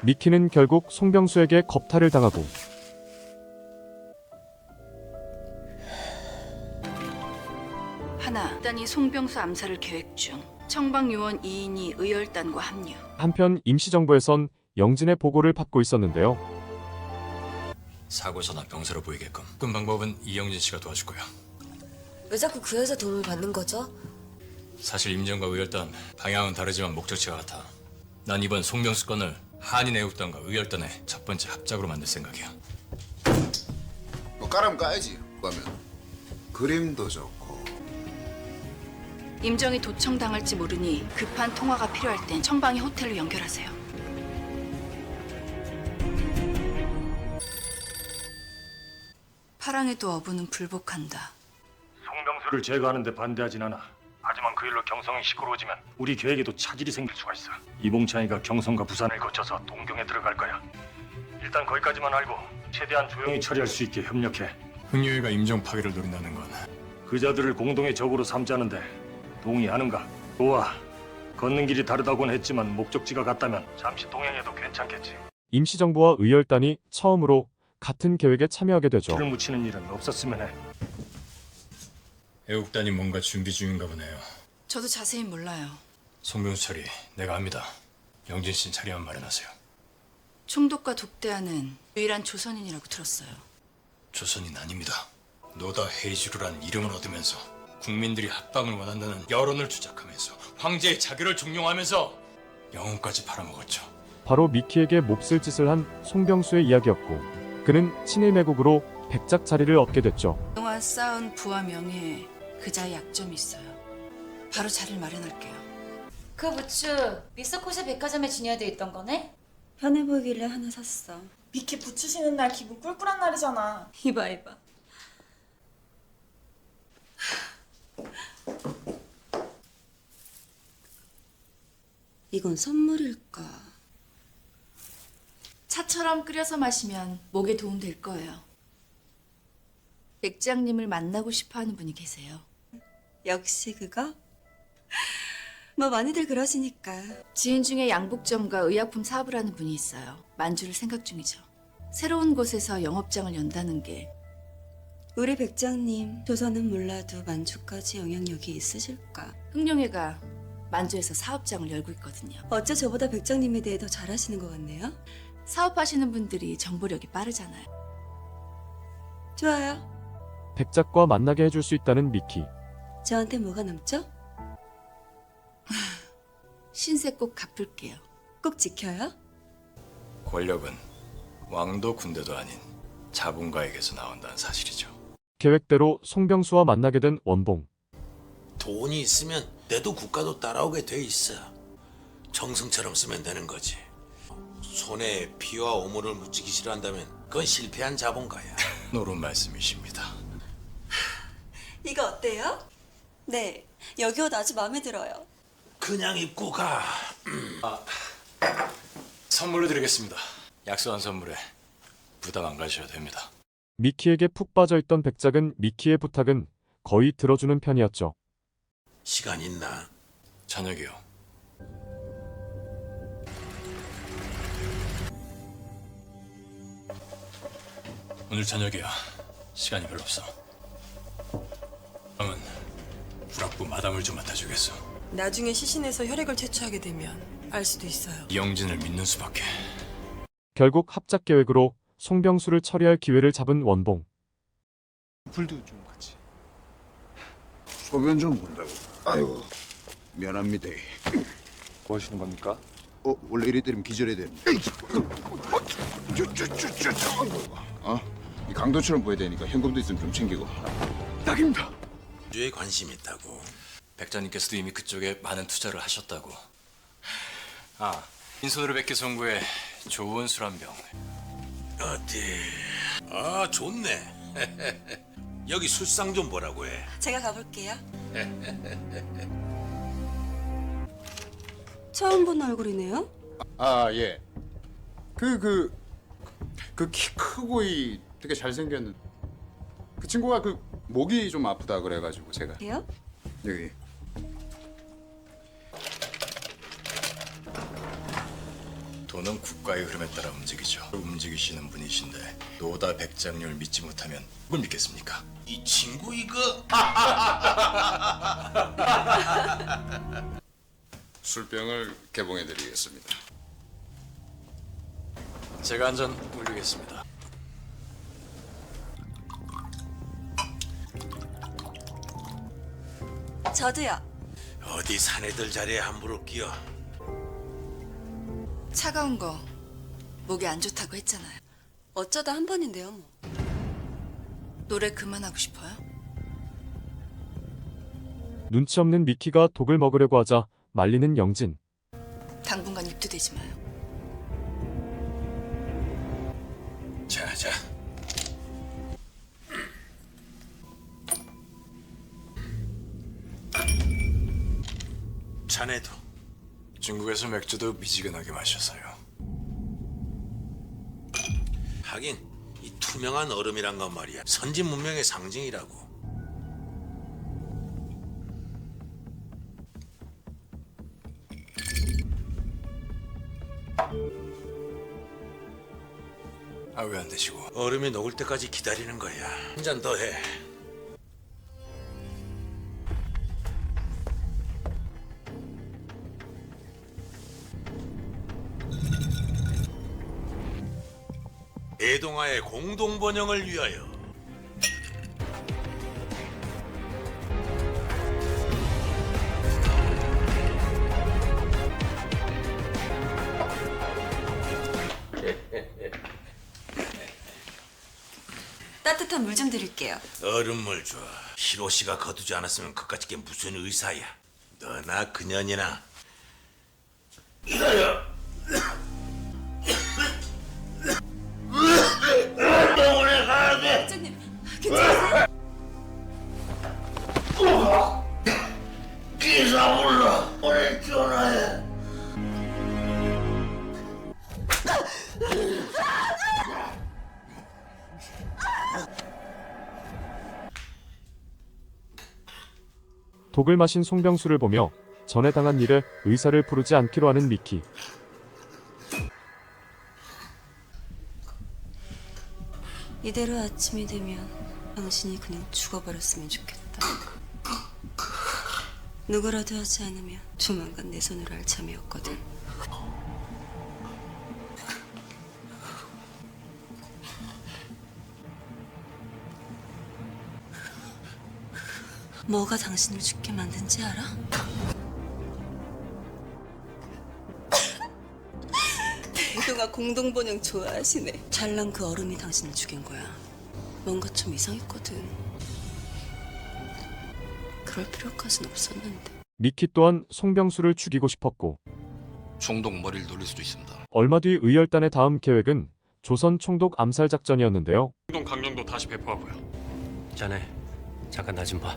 미키는 결국 송병수에게 겁탈을 당하고 하나, 일단이 송병수 암살을 계획 중. 청방요원 2인이 의열단과 합류. 한편 임시정부에선 영진의 보고를 받고 있었는데요. 사고서나 병사로 보이게끔 그 방법은 이영진 씨가 도와줄 거야. 왜 자꾸 그 여자 도움을 받는 거죠? 사실 임정과 의열단 방향은 다르지만 목적지가 같아. 난 이번 송병수 건을 한인애국단과 의열단의 첫 번째 합작으로 만들 생각이야. 뭐 까라면 까야지. 그러면 그림도 좋고. 임정이 도청당할지 모르니 급한 통화가 필요할 땐 청방이 호텔로 연결하세요. 파랑에도 어부는 불복한다. 송병수를 제거하는데 반대하진 않아. 하지만 그 일로 경성이 시끄러워지면 우리 계획에도 차질이 생길 수가 있어. 이봉창이가 경성과 부산을 거쳐서 동경에 들어갈 거야. 일단 거기까지만 알고 최대한 조용히 처리할 수 있게 협력해. 흥유회가 임정 파괴를 노린다는 건 그자들을 공동의 적으로 삼자는데 동의하는가? 좋아. 걷는 길이 다르다고는 했지만 목적지가 같다면 잠시 동행해도 괜찮겠지. 임시정부와 의열단이 처음으로 같은 계획에 참여하게 되죠. 틀을 묻히는 일은 없었으면 해. 애국단이 뭔가 준비 중인가 보네요. 저도 자세히 몰라요. 송병수 처리 내가 합니다. 영진 씨는 자리만 마련하세요. 총독과 독대하는 유일한 조선인이라고 들었어요. 조선인 아닙니다. 노다 헤이즈루란 이름을 얻으면서 국민들이 합방을 원한다는 여론을 주작하면서 황제의 자결을 종용하면서 영혼까지 팔아먹었죠. 바로 미키에게 몹쓸 짓을 한 송병수의 이야기였고 그는 친일매국으로 백작 자리를 얻게 됐죠. 그동안 쌓은 부와 명예에 그자의 약점이 있어요. 바로 자리를 마련할게요. 그 부츠 미스코시 백화점에 진열돼 있던 거네? 편해 보이길래 하나 샀어. 미키 부츠 신은 날 기분 꿀꿀한 날이잖아. 이봐. 이건 선물일까? 차처럼 끓여서 마시면 목에 도움 될 거예요. 백장님을 만나고 싶어하는 분이 계세요. 역시 그거? 뭐 많이들 그러시니까. 지인 중에 양복점과 의약품 사업을 하는 분이 있어요. 만주를 생각 중이죠. 새로운 곳에서 영업장을 연다는 게. 우리 백장님 조선은 몰라도 만주까지 영향력이 있으실까? 흥룡회가 만주에서 사업장을 열고 있거든요. 어째 저보다 백장님에 대해 더 잘 아시는 것 같네요? 사업하시는 분들이 정보력이 빠르잖아요. 좋아요. 백작과 만나게 해줄 수 있다는 미키. 저한테 뭐가 남죠? 신세 꼭 갚을게요. 꼭 지켜요? 권력은 왕도 군대도 아닌 자본가에게서 나온다는 사실이죠. 계획대로 송병수와 만나게 된 원봉. 돈이 있으면 내도 국가도 따라오게 돼 있어. 정승처럼 쓰면 되는 거지. 손에 피와 오물을 묻히기 싫어한다면 그건 실패한 자본가야. 노른 말씀이십니다. 이거 어때요? 네, 여기 옷 아주 마음에 들어요. 그냥 입고 가. 선물로 드리겠습니다. 약속한 선물에 부담 안 가셔도 됩니다. 미키에게 푹 빠져있던 백작은 미키의 부탁은 거의 들어주는 편이었죠. 시간 있나? 저녁이요. 오늘 저녁이야. 시간이 별로 없어. 그러면 불악부 마담을 좀 맡아주겠어. 나중에 시신에서 혈액을 채취하게 되면 알 수도 있어요. 이영진을 믿는 수밖에. 결국 합작 계획으로 송병수를 처리할 기회를 잡은 원봉. 불도 좀 같이. 소변 좀 본다고. 아이고 미안합니다. 뭐 하시는 겁니까? 원래 이래 때리면 기절해야 돼. 이 강도처럼 보여야 되니까 현금도 있으면 좀 챙기고. 딱입니다. 주에 관심 있다고. 백장님께서도 이미 그쪽에 많은 투자를 하셨다고. 아, 빈손으로 뵙기 선구에 좋은 술 한 병. 어디? 아, 좋네. 여기 술상 좀 보라고 해. 제가 가볼게요. 처음 본 얼굴이네요. 아, 예. 그 키 크고 되게 잘생겼는 그 친구가 목이 좀 아프다 그래가지고 제가. 예요? 여기. 돈은 국가의 흐름에 따라 움직이죠. 움직이시는 분이신데 노다 백장님을 믿지 못하면 누굴 믿겠습니까? 이 친구 이거. 술병을 개봉해드리겠습니다. 제가 한 잔 올리겠습니다. 저도요. 어디 사내들 자리에 함부로 끼어. 차가운 거 목이 안 좋다고 했잖아요. 어쩌다 한 번인데요, 뭐. 노래 그만하고 싶어요? 눈치 없는 미키가 독을 먹으려고 하자 말리는 영진. 당분간 입도 대지 마요. 자. 자네도. 중국에서 맥주도 미지근하게 마셔서요. 하긴 이 투명한 얼음이란 건 말이야. 선진 문명의 상징이라고. 아, 왜 안 드시고? 얼음이 녹을 때까지 기다리는 거야. 한 잔 더 해. 대동아의 공동 번영을 위하여. 따뜻한 물 좀 드릴게요. 얼음물 줘. 히로시가 거두지 않았으면 그까짓 게 무슨 의사야. 너나 그년이나. 기다려. 병원에 가야 돼. 회장님, 괜찮으세요? 기사 불러. 오늘 전화해. 독을 마신 송병수를 보며 전에 당한 일에 의사를 부르지 않기로 하는 미키. 이대로 아침이 되면 당신이 그냥 죽어버렸으면 좋겠다. 누구라도 하지 않으면 조만간 내 손으로 할 참이었거든. 뭐가 당신을 죽게 만든지 알아? 대동아 공동번영 좋아하시네. 잘난 그 얼음이 당신을 죽인 거야. 뭔가 좀 이상했거든. 그럴 필요까진 없었는데. 미키 또한 송병수를 죽이고 싶었고 총독 머리를 놀릴 수도 있습니다. 얼마 뒤 의열단의 다음 계획은 조선 총독 암살 작전이었는데요. 행동 강령도 다시 배포하고요. 자네, 잠깐 나 좀 봐.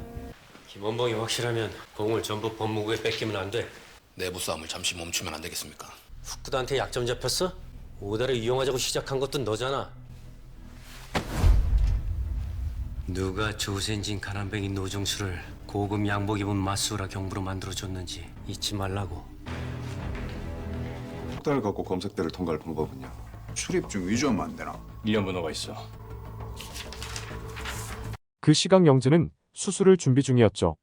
김원봉이 확실하면 공을 전부 법무부에 뺏기면 안 돼. 내부 싸움을 잠시 멈추면 안 되겠습니까? 후쿠드한테 약점 잡혔어? 오다를 이용하자고 시작한 것도 너잖아. 누가 조센진 가난뱅이 노정수를 고급 양복 입은 마수라 경부로 만들어줬는지 잊지 말라고. 석 달을 갖고 검색대를 통과할 방법은요? 출입증 위조하면 안 되나? 1년 번호가 있어. 그 시각 영진은 수술을 준비 중이었죠.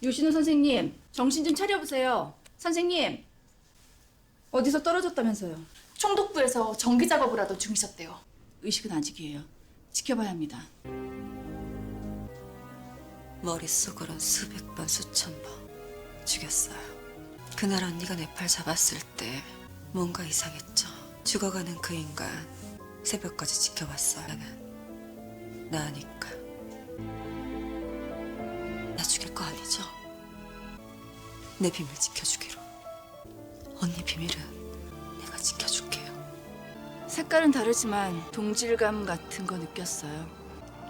요신호 선생님, 정신 좀 차려보세요. 선생님, 어디서 떨어졌다면서요? 총독부에서 정비 작업을 하던 중이셨대요. 의식은 아직이에요. 지켜봐야 합니다. 머릿속으론 수백 번 수천 번 죽였어요. 그날 언니가 내 팔 잡았을 때 뭔가 이상했죠. 죽어가는 그 인간 새벽까지 지켜봤어요. 나니까 나 죽일 거 아니죠? 내 비밀 지켜주기로. 언니 비밀은 내가 지켜줄게요. 색깔은 다르지만 동질감 같은 거 느꼈어요.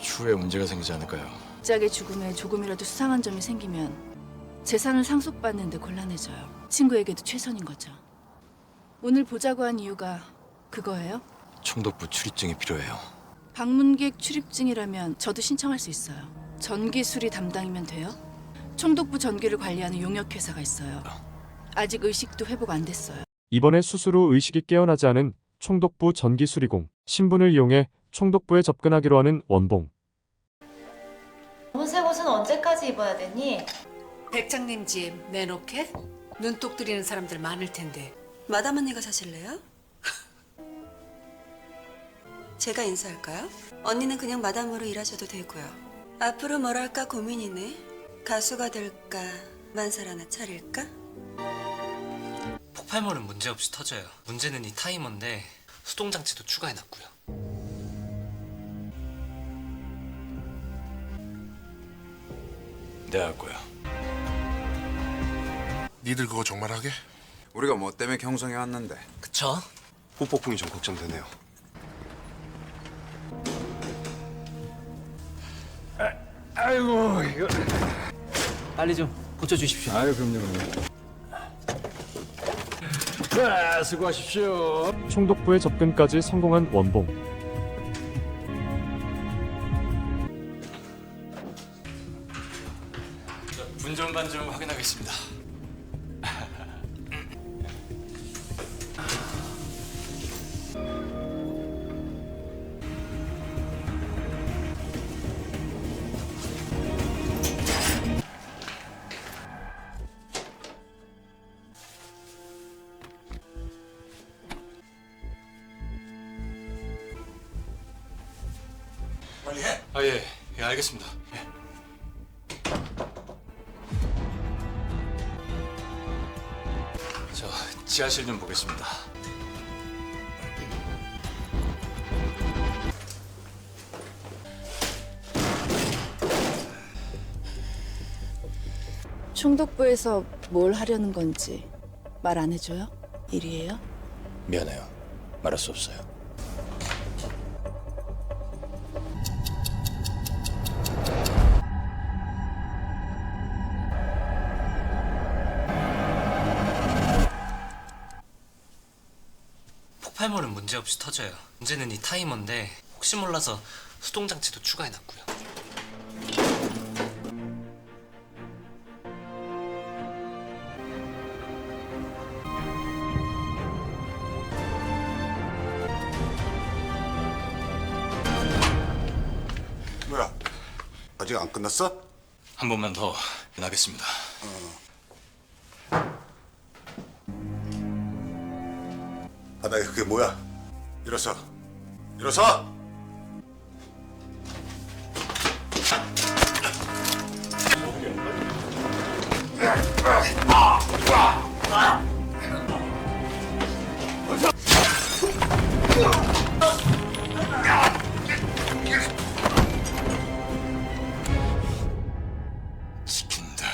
추후에 문제가 생기지 않을까요? 갑자기 죽음에 조금이라도 수상한 점이 생기면 재산을 상속받는데 곤란해져요. 친구에게도 최선인 거죠. 오늘 보자고 한 이유가 그거예요? 총독부 출입증이 필요해요. 방문객 출입증이라면 저도 신청할 수 있어요. 전기 수리 담당이면 돼요? 총독부 전기를 관리하는 용역회사가 있어요. 아직 의식도 회복 안 됐어요. 이번에 수술 후 의식이 깨어나지 않은 총독부 전기수리공. 신분을 이용해 총독부에 접근하기로 하는 원봉. 검은색 옷은 언제까지 입어야 되니? 백장님 집 내놓게? 눈독 들이는 사람들 많을 텐데. 마담 언니가 사실래요? 제가 인사할까요? 언니는 그냥 마담으로 일하셔도 되고요. 앞으로 뭘 할까 고민이네. 가수가 될까? 만살 하나 차릴까? 폭발물은 문제없이 터져요. 문제는 이 타이머인데 수동장치도 추가해놨고요. 내가 할 거야. 니들 그거 정말 하게? 우리가 뭐 때문에 경성에 왔는데? 그쵸? 후폭풍이 좀 걱정되네요. 아이고 이거 빨리 좀 고쳐주십시오. 아유 그럼요. 자, 수고하십시오. 총독부에 접근까지 성공한 원봉. 분전반 좀 확인하겠습니다. 빨리 해. 아 예, 예 알겠습니다. 예. 저 지하실 좀 보겠습니다. 총독부에서 뭘 하려는 건지 말 안 해줘요? 일이에요? 미안해요. 말할 수 없어요. 폭발물은 문제없이 터져요. 문제는 이 타이머인데 혹시 몰라서 수동장치도 추가해놨고요. 뭐야? 아직 안 끝났어? 한 번만 더 나겠습니다. 바닥에 그게 뭐야? 일어서. 일어서! 지킨다.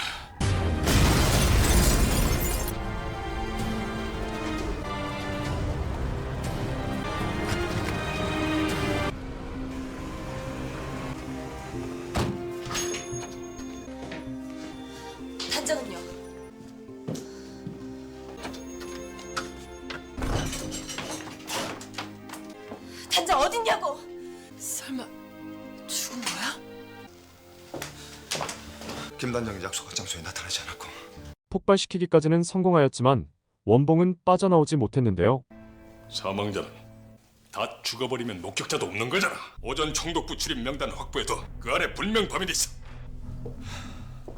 단장은요? 단장 어딨냐고? 설마 죽은 거야? 김 단장이 약속한 장소에 나타나지 않았고 폭발시키기까지는 성공하였지만 원봉은 빠져나오지 못했는데요. 사망자는 다 죽어버리면 목격자도 없는 거잖아. 오전 총독부 출입 명단 확보해도 그 안에 분명 범인이 있어.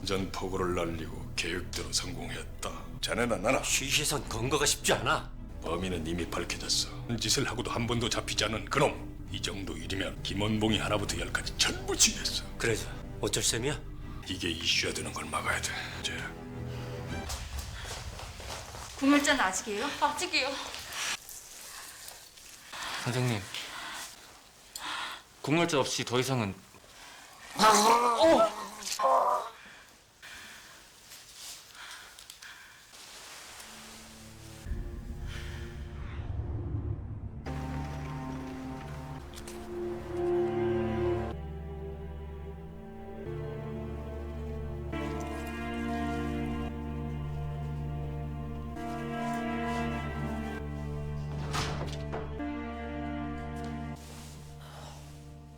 전 포고를 날리고 계획대로 성공했다. 자네나 나나 쉬쉬선 근거가 쉽지 않아. 범인은 이미 밝혀졌어. 짓을 하고도 한 번도 잡히지 않은 그놈. 이 정도 일이면 김원봉이 하나부터 열까지 전부 지휘했어. 그래서 어쩔 셈이야? 이게 이슈화 되는 걸 막아야 돼. 이제 국물잔 아직이에요? 아직이요. 선생님, 국물자 없이 더 이상은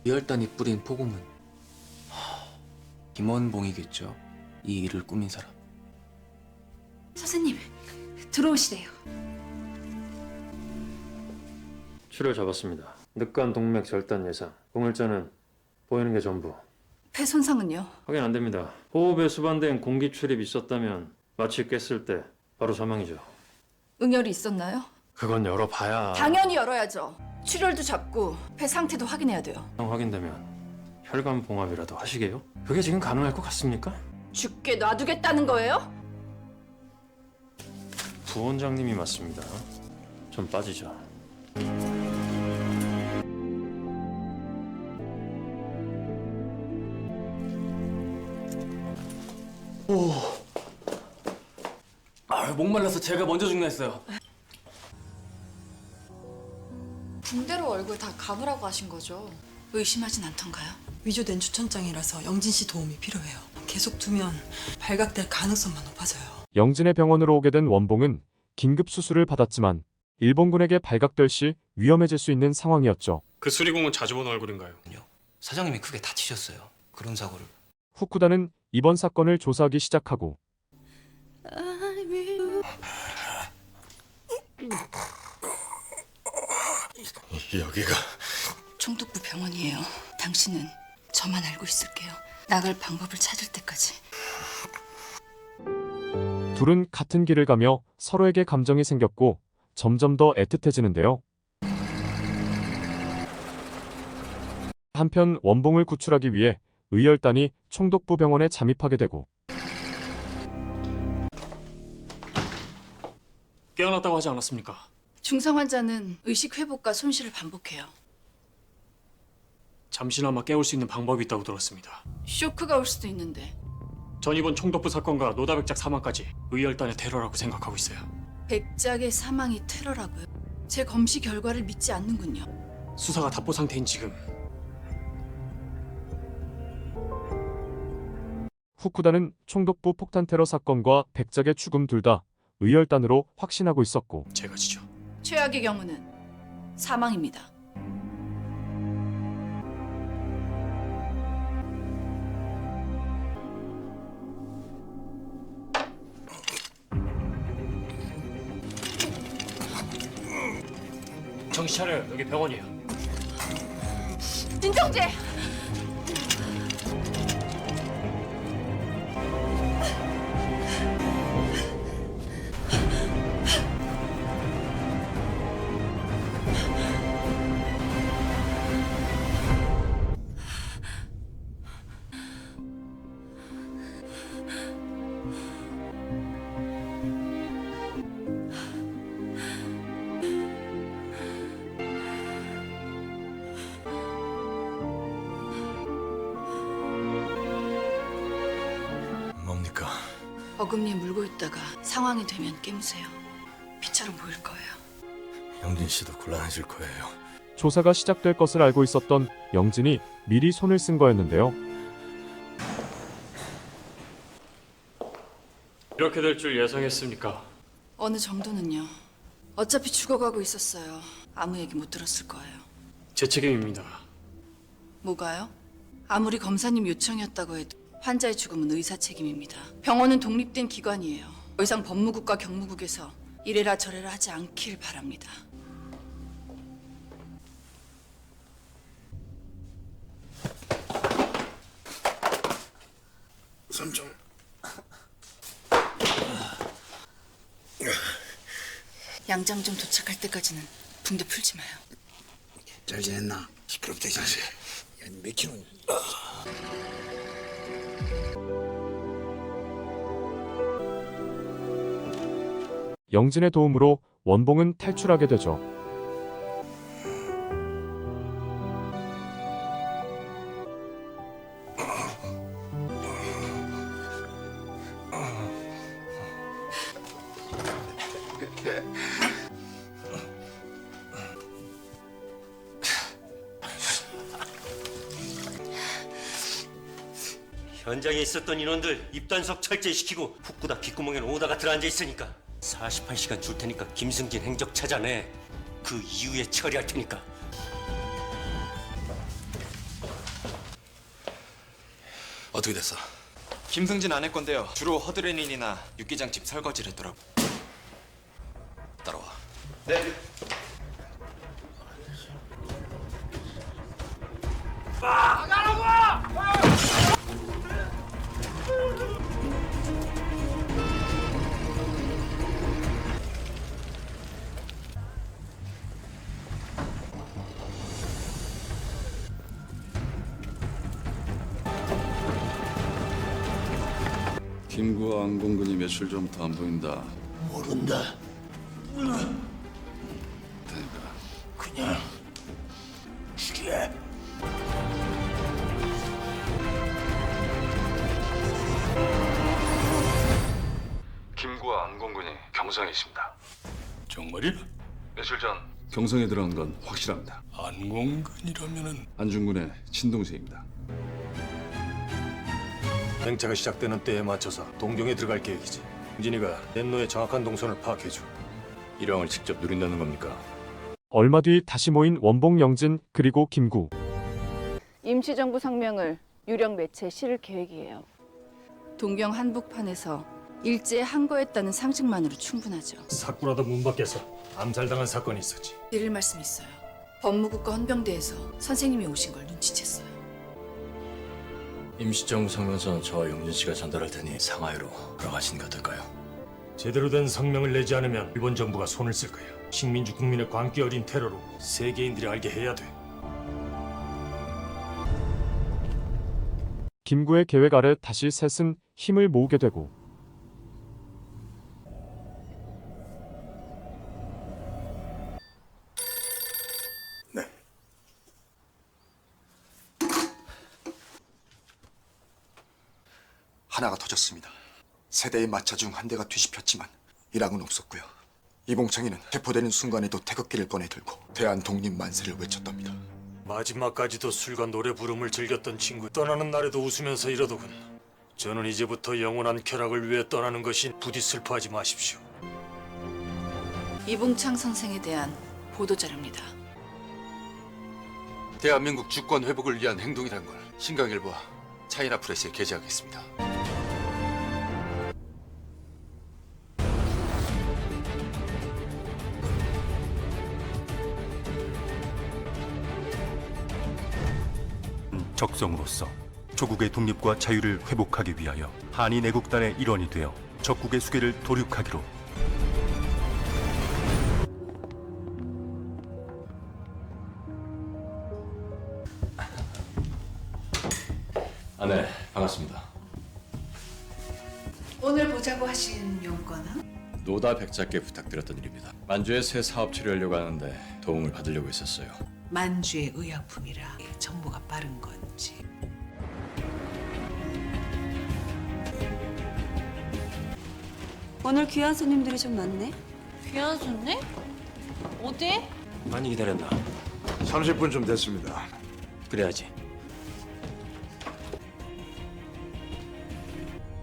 위혈단이 뿌린 포고문. 김원봉이겠죠. 이 일을 꾸민 사람. 선생님, 들어오시래요. 추를 잡았습니다. 늑간 동맥 절단 예상. 공을자는 보이는 게 전부. 폐 손상은요? 확인 안 됩니다. 호흡에 수반된 공기 출입이 있었다면 마취 깼을 때 바로 사망이죠. 응열이 있었나요? 그건 열어봐야. 당연히 열어야죠. 출혈도 잡고 폐 상태도 확인해야 돼요. 확인되면 혈관 봉합이라도 하시게요? 그게 지금 가능할 것 같습니까? 죽게 놔두겠다는 거예요? 부원장님이 맞습니다. 좀 빠지죠. 오. 목말라서 제가 먼저 죽나 했어요. 붕대로 얼굴 다 감으라고 하신 거죠? 의심하진 않던가요? 위조된 추천장이라서 영진 씨 도움이 필요해요. 계속 두면 발각될 가능성만 높아져요. 영진의 병원으로 오게 된 원봉은 긴급 수술을 받았지만 일본군에게 발각될 시 위험해질 수 있는 상황이었죠. 그 수리공은 자주 본 얼굴인가요? 사장님이 크게 다치셨어요. 그런 사고를. 후쿠다는 이번 사건을 조사하기 시작하고 여기가 총독부 병원이에요. 당신은 저만 알고 있을게요. 나갈 방법을 찾을 때까지. 둘은 같은 길을 가며 서로에게 감정이 생겼고 점점 더 애틋해지는데요. 한편 원봉을 구출하기 위해 의열단이 총독부 병원에 잠입하게 되고 깨어났다고 하지 않았습니까? 중상 환자는 의식 회복과 손실을 반복해요. 잠시나마 깨울 수 있는 방법이 있다고 들었습니다. 쇼크가 올 수도 있는데. 전 이번 총독부 사건과 노다백작 사망까지 의열단의 테러라고 생각하고 있어요. 백작의 사망이 테러라고요? 제 검시 결과를 믿지 않는군요. 수사가 답보 상태인 지금 후쿠다는 총독부 폭탄 테러 사건과 백작의 죽음 둘 다 의열단으로 확신하고 있었고 제가 지죠. 최악의 경우는 사망입니다. 정신 차려요. 여기 병원이에요. 진정제! 뭡니까? 어금니에 물고 있다가 상황이 되면 깨무세요. 피처럼 보일 거예요. 영진 씨도 곤란해질 거예요. 조사가 시작될 것을 알고 있었던 영진이 미리 손을 쓴 거였는데요. 이렇게 될 줄 예상했습니까? 어느 정도는요. 어차피 죽어가고 있었어요. 아무 얘기 못 들었을 거예요. 제 책임입니다. 뭐가요? 아무리 검사님 요청이었다고 해도 환자의 죽음은 의사 책임입니다. 병원은 독립된 기관이에요. 더 이상 법무국과 경무국에서 이래라 저래라 하지 않길 바랍니다. 삼촌. 양장점 도착할 때까지는 붕대 풀지 마요. 잘 지냈나? 시끄럽다 이 자식. 야, 몇 킬로냐? 영진의 도움으로 원봉은 탈출하게 되죠. 현장에 있었던 인원들 입단속 철제시키고 북구다 귓구멍에 오다가 들어앉아 있으니까 48시간 줄 테니까 김승진 행적 찾아내. 그 이후에 처리할 테니까. 어떻게 됐어? 김승진 아내 건데요. 주로 허드레닌이나 육개장집 설거지를 했더라고. 따라와. 네. 김구와 안공근이 며칠 전부터 안 보인다. 모른다. 그러니까 그냥 죽여. 김구와 안공근이 경성에 있습니다. 정말이야? 며칠 전 경성에 들어간 건 확실합니다. 안공근이라면은 안중근의 친동생입니다. 행차가 시작되는 때에 맞춰서 동경에 들어갈 계획이지. 진이가 넷노의 정확한 동선을 파악해줘. 일왕을 직접 누린다는 겁니까? 얼마 뒤 다시 모인 원봉, 영진 그리고 김구. 임시정부 성명을 유령 매체에 실을 계획이에요. 동경 한복판에서 일제에 항거했다는 상식만으로 충분하죠. 사쿠라도 문 밖에서 암살당한 사건이 있었지. 드릴 말씀 있어요. 법무국과 헌병대에서 선생님이 오신 걸 눈치챘어요. 임시정부 성명서는 저와 영진 씨가 전달할 테니 상하이로 돌아가시는 게 어떨까요? 제대로 된 성명을 내지 않으면 일본 정부가 손을 쓸 거야. 식민지 국민의 광기 어린 테러로 세계인들이 알게 해야 돼. 김구의 계획 아래 다시 셋은 힘을 모으게 되고 하나가 터졌습니다. 세대의 마차 중 한 대가 뒤집혔지만 일항은 없었고요. 이봉창이는 체포되는 순간에도 태극기를 꺼내 들고 대한 독립 만세를 외쳤답니다. 마지막까지도 술과 노래 부름을 즐겼던 친구, 떠나는 날에도 웃으면서 이러더군. 저는 이제부터 영원한 쾌락을 위해 떠나는 것이 부디 슬퍼하지 마십시오. 이봉창 선생에 대한 보도자료입니다. 대한민국 주권 회복을 위한 행동이란 걸 신강일보와 차이나 프레스에 게재하겠습니다. 적성으로서 조국의 독립과 자유를 회복하기 위하여 한인 애국단의 일원이 되어 적국의 수계를 도륙하기로. 네, 반갑습니다. 오늘 보자고 하신 용건은? 노다 백작께 부탁드렸던 일입니다. 만주에 새 사업체를 열려고 하는데 도움을 받으려고 했었어요. 만주의 의약품이라 정보가 빠른 건지. 오늘 귀한 손님들이 좀 많네. 귀한 손님? 어디? 많이 기다렸나? 30분 좀 됐습니다. 그래야지.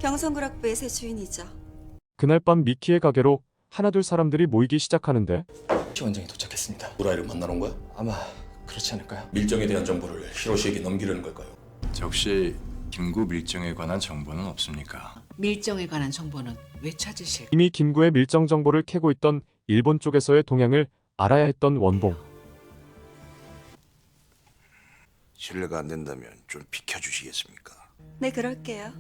경성구락부의 새 주인이죠. 그날 밤 미키의 가게로 하나둘 사람들이 모이기 시작하는데 원장이 도착했습니다. 우라이를 만나러 온 거야? 아마 그렇지 않을까요? 밀정에 대한 정보를 히로시에게 넘기려는 걸까요? 혹시 김구 밀정에 관한 정보는 없습니까? 밀정에 관한 정보는 왜 찾으실? 이미 김구의 밀정 정보를 캐고 있던 일본 쪽에서의 동향을 알아야 했던 원봉. 실례가 안 된다면 좀 비켜주시겠습니까? 네, 그럴게요.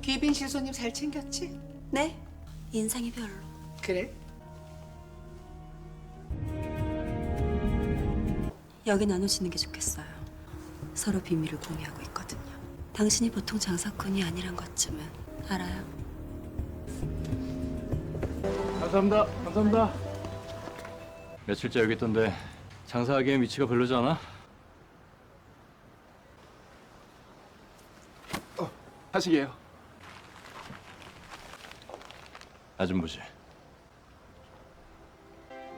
귀빈실 손님 잘 챙겼지? 네, 인상이 별로. 그래? 여기 나눠지는 게 좋겠어요. 서로 비밀을 공유하고 있거든요. 당신이 보통 장사꾼이 아니란 것쯤은 알아요. 감사합니다. 감사합니다. 며칠째 여기 있던데 장사하기엔 위치가 별로지 않아? 하시게요. 아줌무지.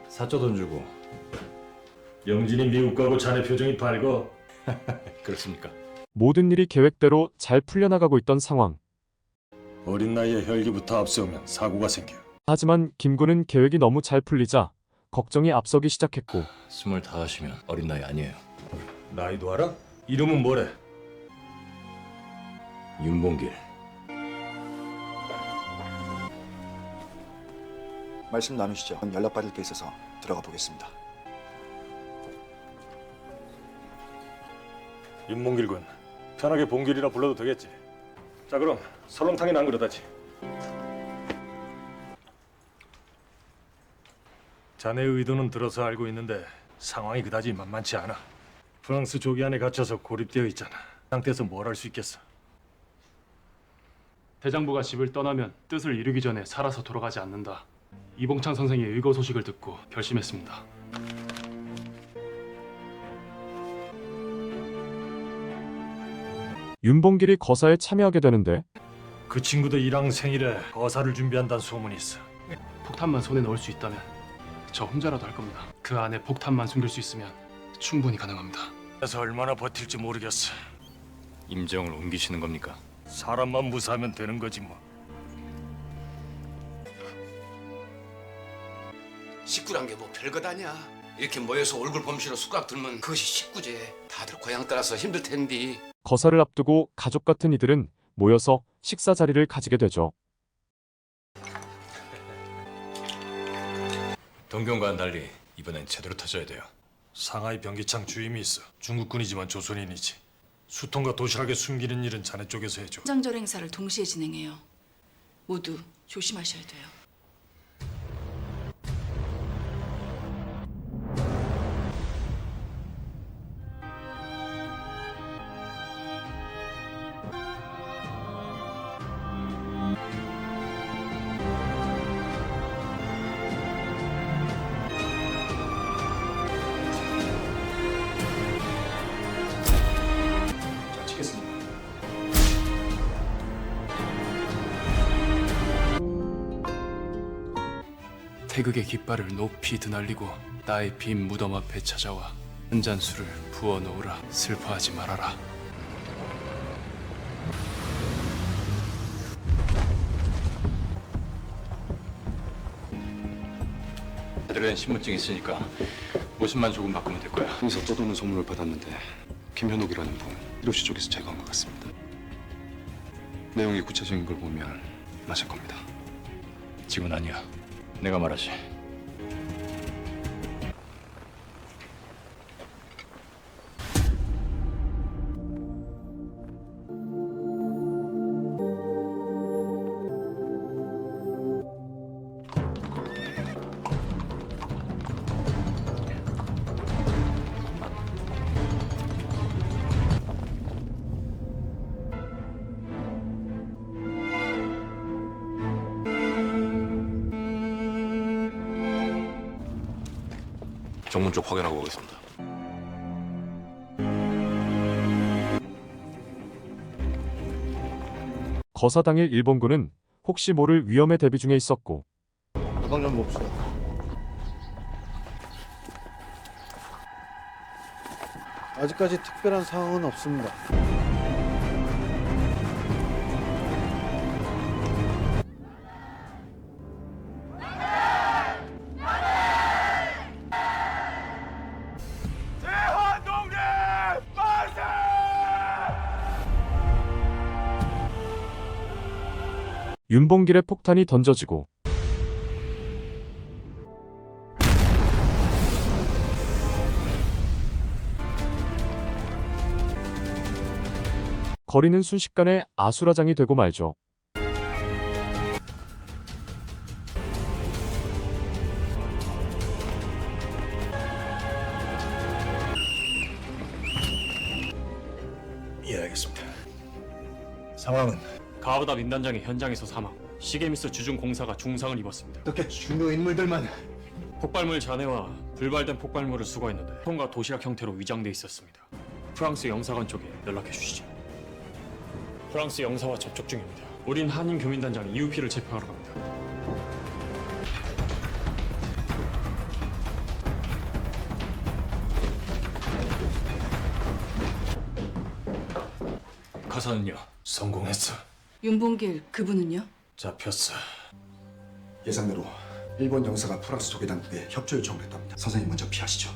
사조 돈 주고. 영진이 미국 가고 자네 표정이 밝어. 그렇습니까? 모든 일이 계획대로 잘 풀려나가고 있던 상황. 어린 나이에 혈기부터 앞세우면 사고가 생겨. 하지만 김구는 계획이 너무 잘 풀리자 걱정이 앞서기 시작했고 25이면 어린 나이 아니에요. 나이도 알아? 이름은 뭐래? 윤봉길. 말씀 나누시죠. 연락받을 게 있어서 들어가 보겠습니다. 윤몽길 군. 편하게 봉길이라 불러도 되겠지. 자 그럼 설렁탕이나 안 그러다지. 자네의 의도는 들어서 알고 있는데 상황이 그다지 만만치 않아. 프랑스 조기 안에 갇혀서 고립되어 있잖아. 상태에서 뭘 할 수 있겠어. 대장부가 집을 떠나면 뜻을 이루기 전에 살아서 돌아가지 않는다. 이봉창 선생의 의거 소식을 듣고 결심했습니다. 윤봉길이 거사에 참여하게 되는데 그 친구도 이랑 생일에 거사를 준비한다는 소문이 있어. 폭탄만 손에 넣을 수 있다면 저 혼자라도 할 겁니다. 그 안에 폭탄만 숨길 수 있으면 충분히 가능합니다. 그래서 얼마나 버틸지 모르겠어. 임정을 옮기시는 겁니까? 사람만 무사하면 되는 거지 뭐. 식구란 게 뭐 별것 아니야. 이렇게 모여서 얼굴 범시로 숟가락 들면 그것이 식구제. 다들 고향 따라서 힘들 텐데. 거사를 앞두고 가족 같은 이들은 모여서 식사 자리를 가지게 되죠. 동경과는 달리 이번엔 제대로 터져야 돼요. 상하이 병기창 주임이 있어. 중국군이지만 조선인이지. 수통과 도시락에 숨기는 일은 자네 쪽에서 해줘. 장절 행사를 동시에 진행해요. 모두 조심하셔야 돼요. 태극의 깃발을 높이 드날리고 나의 빈 무덤 앞에 찾아와 한 잔 술을 부어 놓으라. 슬퍼하지 말아라. 애들은 신분증 있으니까 50만 조금 바꾸면 될 거야. 항상 떠도는 소문을 받았는데 김현옥이라는 분 1호씨 쪽에서 제거한 것 같습니다. 내용이 구체적인 걸 보면 맞을 겁니다. 지금 아니야. 내가 말하지. 정문 쪽 확인하고 오겠습니다. 거사 당일 일본군은 혹시 모를 위험에 대비 중에 있었고 가방 좀 봅시다. 아직까지 특별한 상황은 없습니다. 윤봉길의 폭탄이 던져지고 거리는 순식간에 아수라장이 되고 말죠. 예, 알겠습니다. 상황은? 가부다 민단장이 현장에서 사망. 시게미스 주중 공사가 중상을 입었습니다. 어떻게 중요 인물들만? 폭발물 잔해와 불발된 폭발물을 수거했는데 통과 도시락 형태로 위장돼 있었습니다. 프랑스 영사관 쪽에 연락해 주시죠. 프랑스 영사와 접촉 중입니다. 우린 한인 교민단장 EUP를 체포하러 갑니다. 가사는요? 성공했어. 윤봉길 그분은요? 잡혔어. 예상대로 일본 영사가 프랑스 조계 당국에 협조 요청을 했답니다. 선생님 먼저 피하시죠.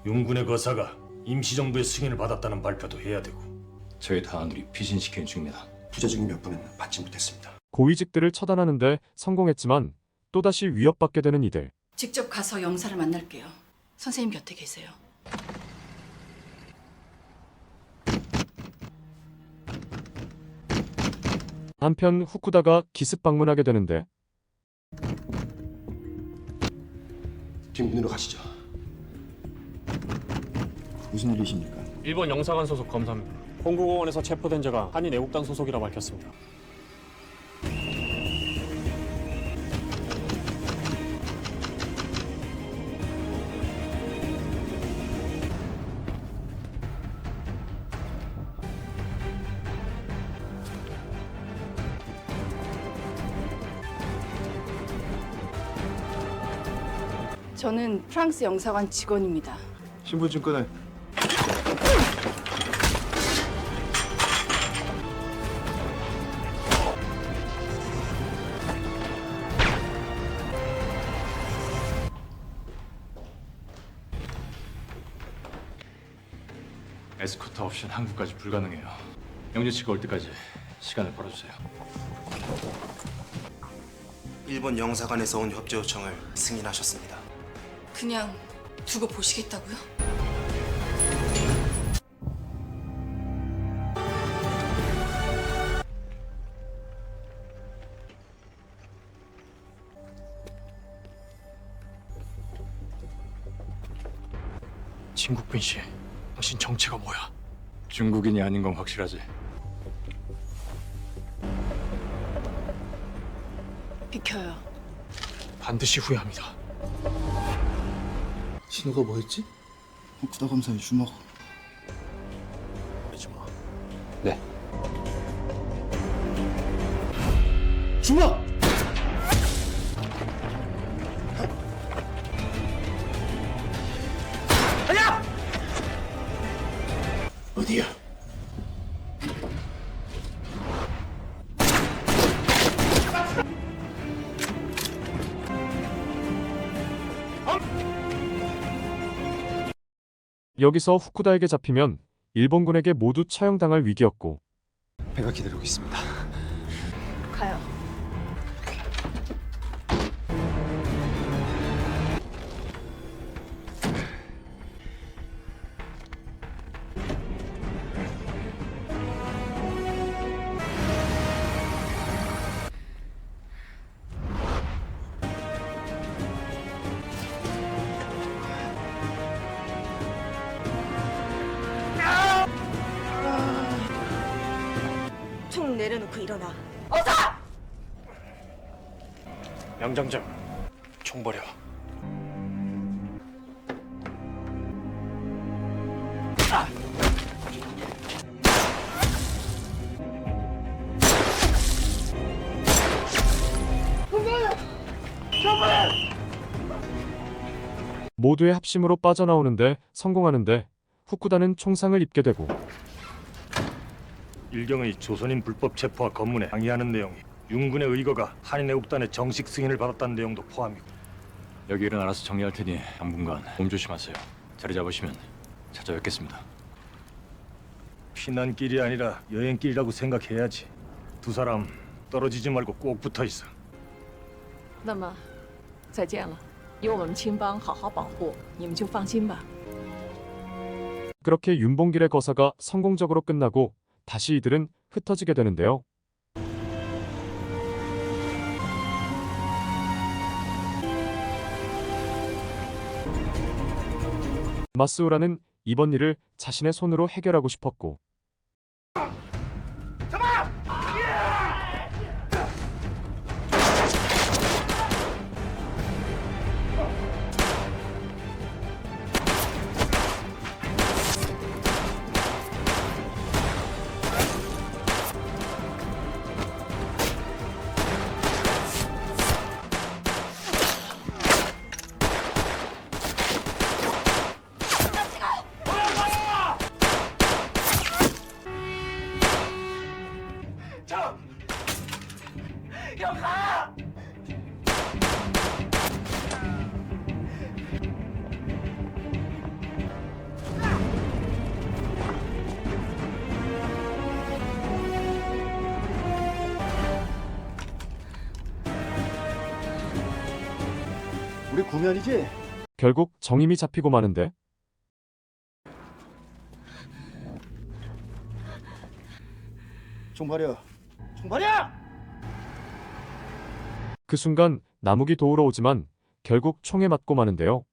윤군의 거사가 임시정부의 승인을 받았다는 발표도 해야 되고. 저희 단원들이 피신시키는 중입니다. 부재중인 몇 분은 받지 못했습니다. 고위직들을 처단하는데 성공했지만 또다시 위협받게 되는 이들. 직접 가서 영사를 만날게요. 선생님 곁에 계세요. 한편 후쿠다가 기습 방문하게 되는데 뒷문으로 가시죠. 무슨 일이십니까? 일본 영사관 소속 검사입니다. 홍구공원에서 체포된 자가 한인 애국당 소속이라 밝혔습니다. 저는 프랑스 영사관 직원입니다. 신분증 꺼내. 에스코트 없이는 한국까지 불가능해요. 영진 씨가 올 때까지 시간을 벌어주세요. 일본 영사관에서 온 협조 요청을 승인하셨습니다. 그냥 두고 보시겠다고요? 진국빈 씨, 당신 정체가 뭐야? 중국인이 아닌 건 확실하지. 비켜요. 반드시 후회합니다. 신호가 뭐였지? 후쿠다 검사의 주먹. 주먹. 네. 주먹! 아니야! 어디야? 여기서 후쿠다에게 잡히면 일본군에게 모두 처형당할 위기였고 배가 기다리고 있습니다. 가요. 총 내려놓고 일어나. 양장장, 총 버려. 모두의 합심으로 빠져나오는데 성공하는데 후쿠다는 총상을 입게 되고 일경의 조선인 불법 체포와 검문에 항의하는 내용이 윤군의 의거가 한인 애국단의 정식 승인을 받았다는 내용도 포함이고. 여기 일은 알아서 정리할 테니 당분간 몸 조심하세요. 자리 잡으시면 찾아뵙겠습니다. 피난길이 아니라 여행길이라고 생각해야지. 두 사람 떨어지지 말고 꼭 붙어 있어. 那么，再见了，有我们青帮好好保护，你们就放心吧。 그렇게 윤봉길의 거사가 성공적으로 끝나고 다시 이들은 흩어지게 되는데요. 마스우라는 이번 일을 자신의 손으로 해결하고 싶었고 잡아! 형 가! 우리 구면이지? 결국 정임이 잡히고 마는데 총 버려. 총 버려! 그 순간 남욱이 도우러 오지만 결국 총에 맞고 마는데요.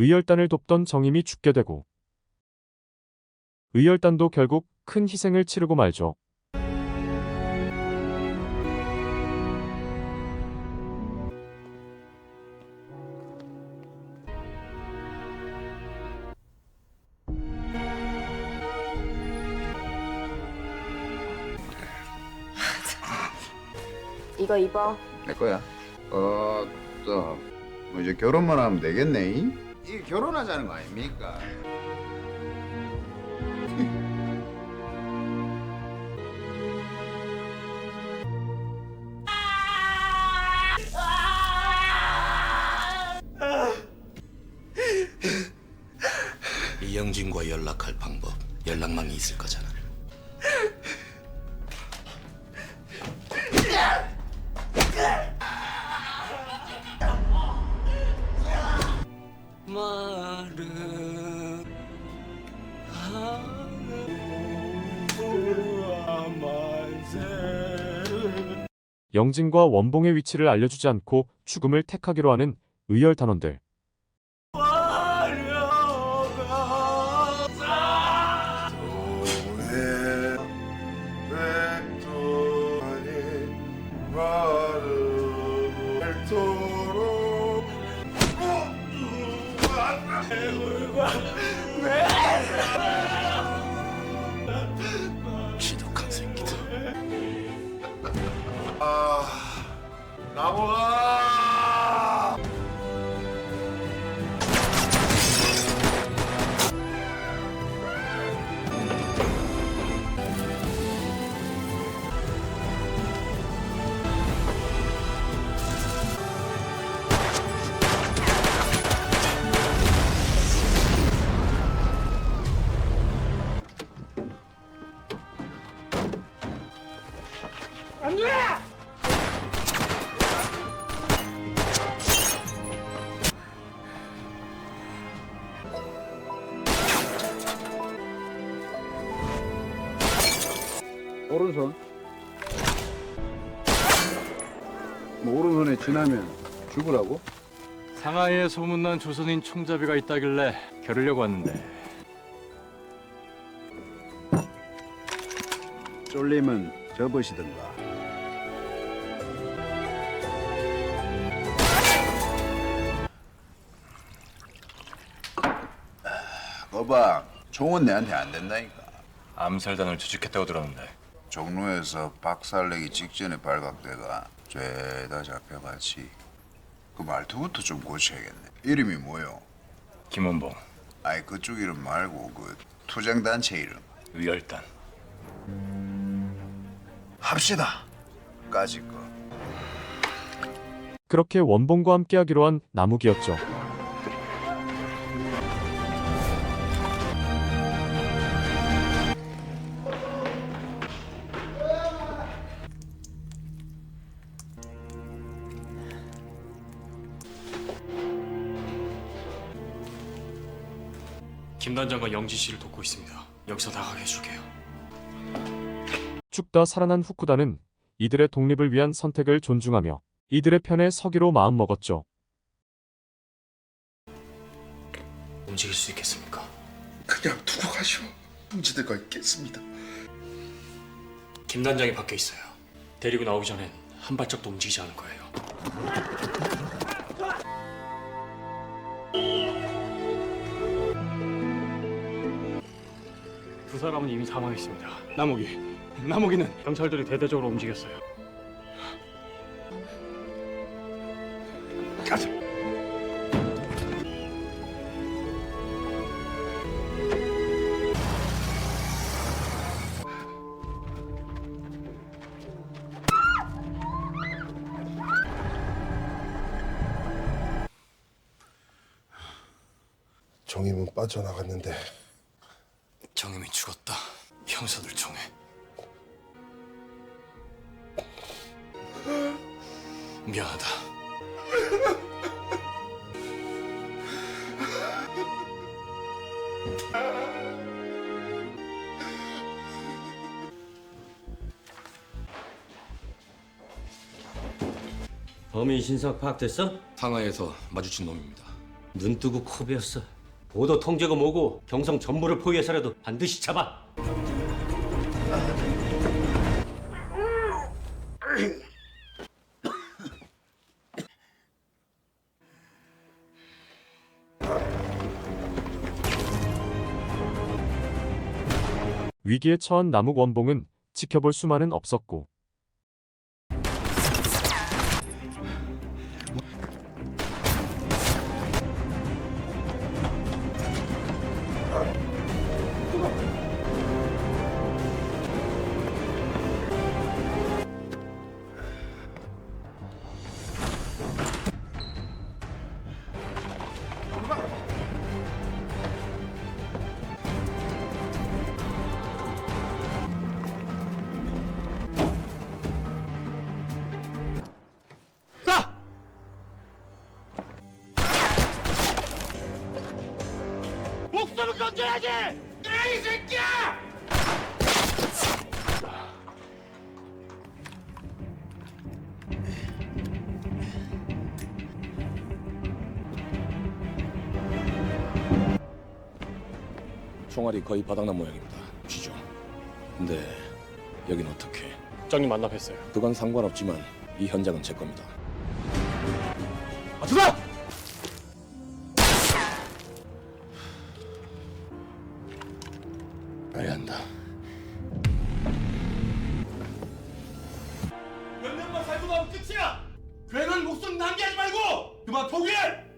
의열단을 돕던 정임이 죽게 되고 의열단도 결국 큰 희생을 치르고 말죠. 이거 입어. 내 거야. 또 뭐 이제 결혼만 하면 되겠네. 이게 결혼하자는 거 아닙니까? 이영진과 연락할 방법, 연락망이 있을 거잖아. 영진과 원봉의 위치를 알려주지 않고 죽음을 택하기로 하는 의열 단원들. 지독한 새끼들. 나무가 안 돼! 오른손. 뭐 오른손에 지나면 죽으라고? 상하이에 소문난 조선인 총잡이가 있다길래 겨루려고 왔는데 쫄리면 접으시든가. 거봐, 총은 내한테 안 된다니까. 암살단을 조직했다고 들었는데 종로에서 박살내기 직전에 발각돼가 죄다 잡혀가지. 그 말투부터 좀 고쳐야겠네. 이름이 뭐요? 김원봉. 아이 그쪽 이름 말고 그 투쟁단체 이름. 의열단. 합시다. 까짓 거. 그렇게 원봉과 함께하기로 한 남욱이었죠. 김 단장과 영진 씨를 돕고 있습니다. 여기서 나가게 해줄게요. 죽다 살아난 후쿠다는 이들의 독립을 위한 선택을 존중하며 이들의 편에 서기로 마음먹었죠. 움직일 수 있겠습니까? 그냥 두고 가시오. 문제들과 있겠습니다. 김 단장이 밖에 있어요. 데리고 나오기 전엔 한 발짝도 움직이지 않을 거예요. 두 사람은 이미 사망했습니다. 나무기는 경찰들이 대대적으로 움직였어요. 가자. 정임은 빠져나갔는데 정임이 죽었다. 형사들 총에. 미안하다. 범인 신상 파악됐어? 상하이에서 마주친 놈입니다. 눈 뜨고 코 베었어. 보도 통제가 뭐고 경성 전부를 포위해서라도 반드시 잡아. 위기에 처한 남욱 원봉은 지켜볼 수만은 없었고 목숨을 건져야지! 이 새끼야! 총알이 거의 바닥난 모양입니다. 쥐죠. 근데 여긴 어떻게? 장님 만나 뵀어요. 그건 상관없지만 이 현장은 제 겁니다. 아투다! 빨리 한다. 몇 년만 살고 나면 끝이야! 괜한 목숨 낭비하지 말고 그만 포기해!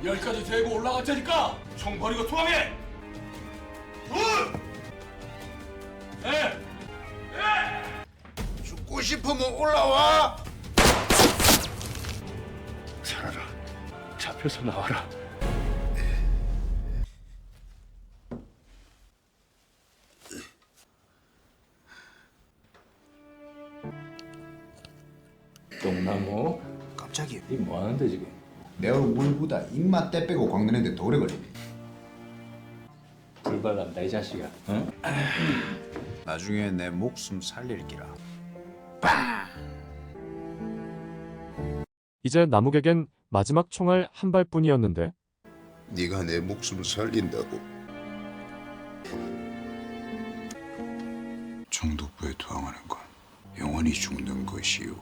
여기까지 데리고 올라갈 테니까 총 버리고 투항해! 둘! 넷! 죽고 싶으면 올라와. 살아라. 잡혀서 나와라. 똥나무. 깜짝이야. 이 뭐하는데 지금? 내 얼굴보다 입맛 떼 빼고 광내는데 더 오래 걸리네. 불발난다 이 자식아. 응? 나중에 내 목숨 살릴 기라. 이제 남욱에겐 마지막 총알 한 발뿐이었는데 네가 내 목숨을 살린다고. 총독부에 투항하는 건 영원히 죽는 것이요.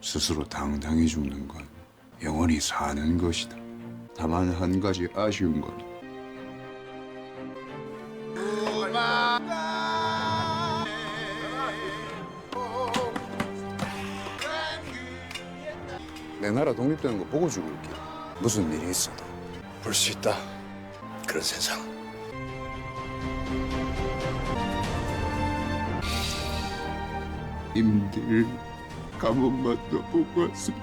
스스로 당당히 죽는 건 영원히 사는 것이다. 다만 한 가지 아쉬운 건 내 나라 독립되는 거 보고 죽을게. 무슨 일이 있어도 볼 수 있다. 그런 세상. 님들 감옥만 더 보고 왔으면.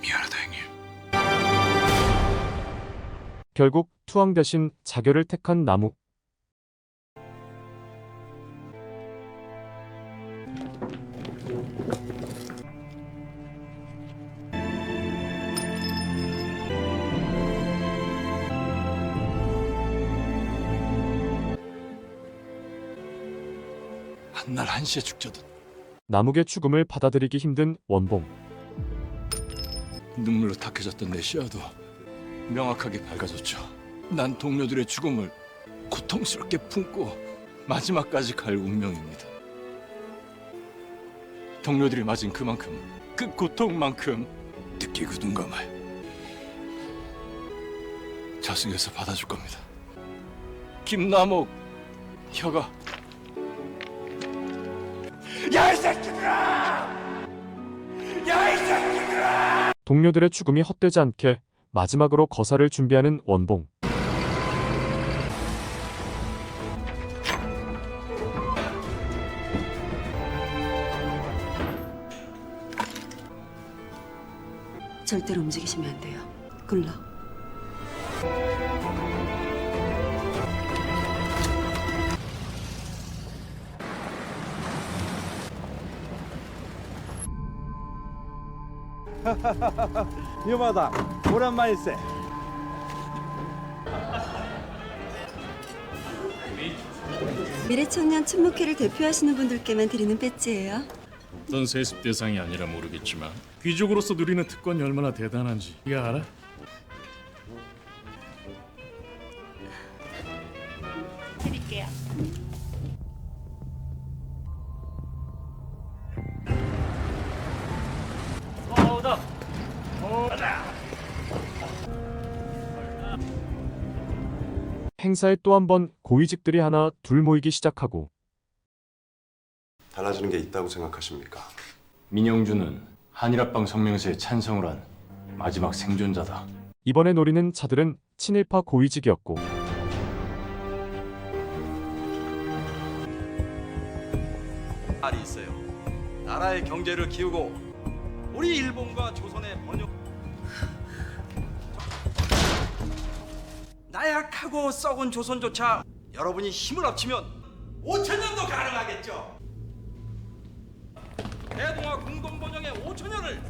미안하다 형님. 결국 투항 대신 자결을 택한 남욱. 한날 1시에 죽자든 남욱의 죽음을 받아들이기 힘든 원봉. 눈물로 탁해졌던 내 시야도 명확하게 밝아졌죠. 난 동료들의 죽음을 고통스럽게 품고 마지막까지 갈 운명입니다. 동료들이 맞은 그만큼, 그 고통만큼 듣기 그 눈감을 저승에서 받아줄 겁니다. 김남옥 혀가. 야 이 새끼들아! 야 이 새끼들아! 동료들의 죽음이 헛되지 않게 마지막으로 거사를 준비하는 원봉. 절대로 움직이시면 안 돼요. 굴러. 위험하다. 오랜만일세. 미래청년 춘목회를 대표하시는 분들께만 드리는 배지예요. 어떤 세습 대상이 아니라 모르겠지만 귀족으로서 누리는 특권이 얼마나 대단한지 이거 알아? 드릴게요. 오다. 오다. 행사에 또 한 번 고위직들이 하나 둘 모이기 시작하고 달라지는 게 있다고 생각하십니까? 민영주는 한일합방 성명서에 찬성을 한 마지막 생존자다. 이번에 노리는 자들은 친일파 고위직이었고 말이 있어요. 나라의 경제를 키우고 우리 일본과 조선의 번영 나약하고 썩은 조선조차 여러분이 힘을 합치면 5천년도 가능하겠죠. 대동아 공동번영의 5천년을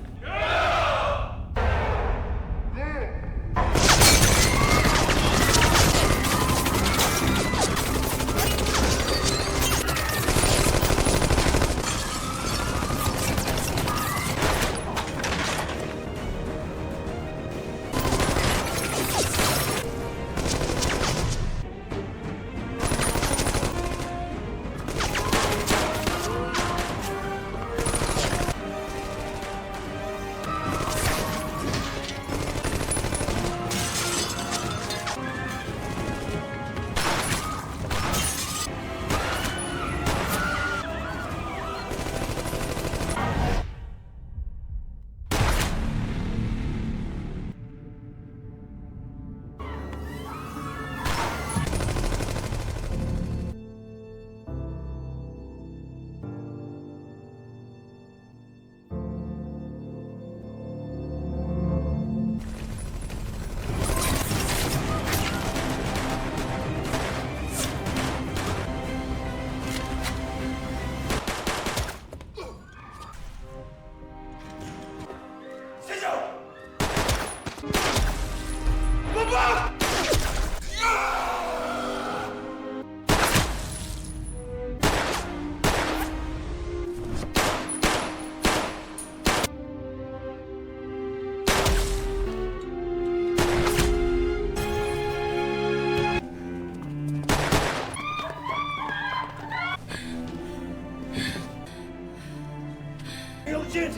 이영진!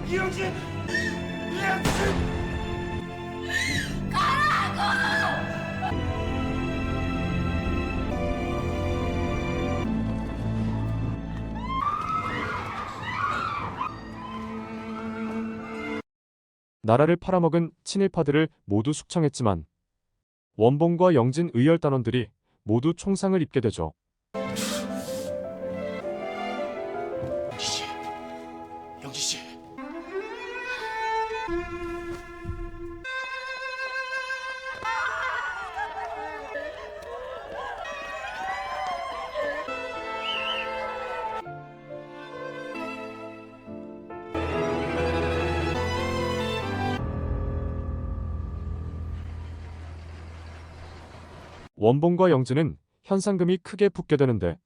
이영진! 이영진! 가라고! 나라를 팔아먹은 친일파들을 모두 숙청했지만 원봉과 영진 의열단원들이 모두 총상을 입게 되죠. 영진 씨. 원봉과 영진은 현상금이 크게 붙게 되는데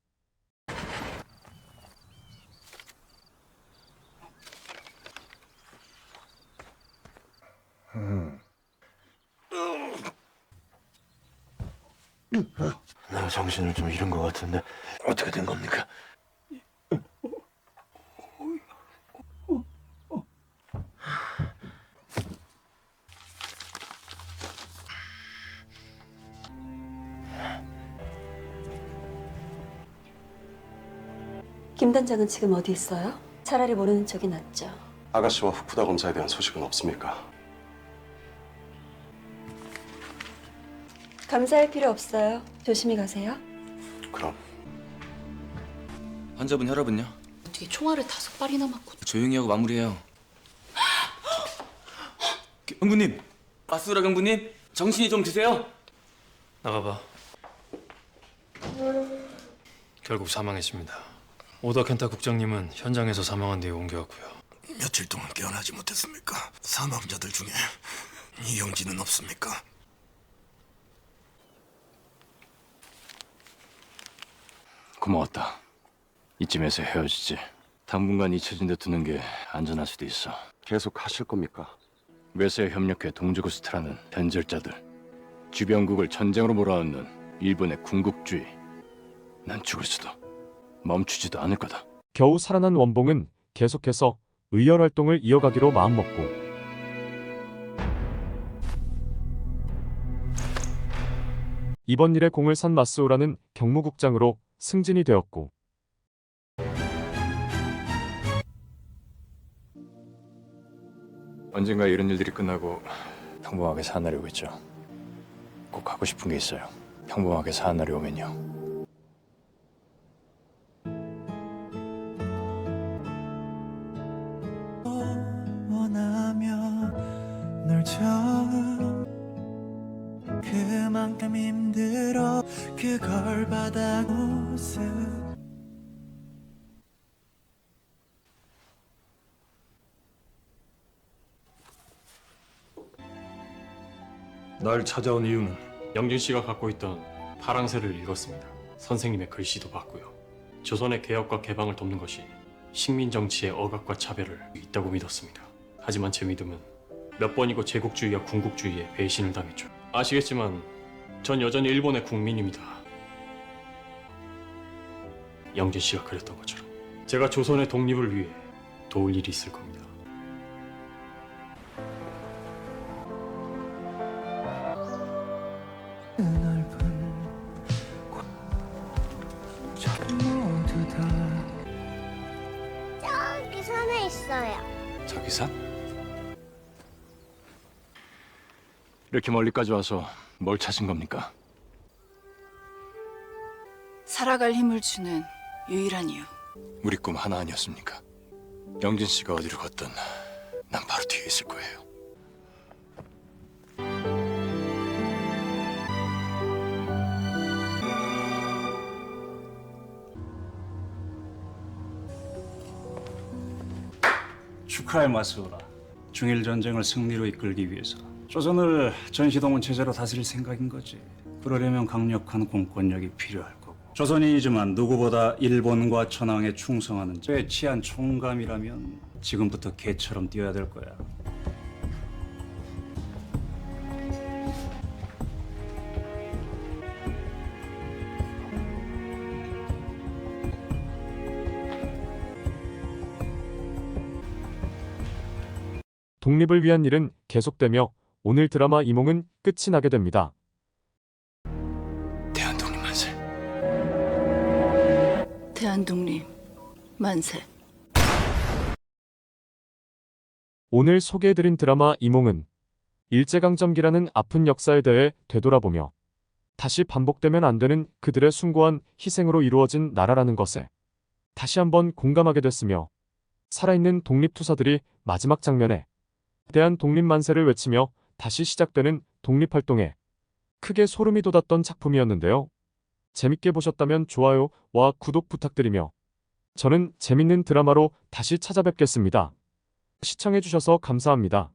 내가 정신을 좀 잃은 것 같은데 어떻게 된 겁니까? 김 단장은 지금 어디 있어요? 차라리 모르는 척이 낫죠. 아가씨와 후쿠다 검사에 대한 소식은 없습니까? 감사할 필요 없어요. 조심히 가세요. 그럼 환자분 혈압은요? 어떻게 총알을 5발이나 맞고 조용히 하고 마무리해요. 경부님, 마스우라 경부님, 정신이 좀 드세요? 나가봐. 결국 사망했습니다. 오다 켄타 국장님은 현장에서 사망한 뒤에 옮겨왔고요. 며칠 동안 깨어나지 못했습니까? 사망자들 중에 이영진은 없습니까? 고마웠다. 이쯤에서 헤어지지. 당분간 잊혀진 데 두는 게 안전할 수도 있어. 계속 하실 겁니까? 외세에 협력해 동주구스트라는 변절자들, 주변국을 전쟁으로 몰아넣는 일본의 군국주의. 난 죽을 수도 멈추지도 않을 거다. 겨우 살아난 원봉은 계속해서 의열 활동을 이어가기로 마음먹고 이번 일에 공을 산 마스오라는 경무국장으로 승진이 되었고 언젠가 이런 일들이 끝나고 평범하게 사는 날이 오겠죠. 꼭 하고 싶은 게 있어요. 평범하게 사는 날이 오면요. 원하면 널 처음 그만큼 힘들어 그걸 받아 웃음 날 찾아온 이유는 영진 씨가 갖고 있던 파랑새를 읽었습니다. 선생님의 글씨도 봤고요. 조선의 개혁과 개방을 돕는 것이 식민 정치의 억압과 차별을 있다고 믿었습니다. 하지만 제 믿음은 몇 번이고 제국주의와 군국주의에 배신을 당했죠. 아시겠지만 전 여전히 일본의 국민입니다. 영진 씨가 그랬던 것처럼 제가 조선의 독립을 위해 도울 일이 있을 겁니다. 모두 다 저기 산에 있어요. 저기 산? 이렇게 멀리까지 와서 뭘 찾은 겁니까? 살아갈 힘을 주는 유일한 이유. 우리 꿈 하나 아니었습니까? 영진 씨가 어디로 갔든 난 바로 뒤에 있을 거예요. 축하해 마스오라. 중일 전쟁을 승리로 이끌기 위해서 조선을 전시동원 체제로 다스릴 생각인 거지. 그러려면 강력한 공권력이 필요할 거고. 조선인이지만 누구보다 일본과 천황에 충성하는 최치한 총감이라면 지금부터 개처럼 뛰어야 될 거야. 독립을 위한 일은 계속되며 오늘 드라마 이몽은 끝이 나게 됩니다. 대한독립 만세. 대한독립 만세. 오늘 소개해드린 드라마 이몽은 일제강점기라는 아픈 역사에 대해 되돌아보며 다시 반복되면 안 되는 그들의 숭고한 희생으로 이루어진 나라라는 것에 다시 한번 공감하게 됐으며 살아있는 독립투사들이 마지막 장면에 대한 독립만세를 외치며 다시 시작되는 독립활동에 크게 소름이 돋았던 작품이었는데요. 재밌게 보셨다면 좋아요와 구독 부탁드리며 저는 재밌는 드라마로 다시 찾아뵙겠습니다. 시청해주셔서 감사합니다.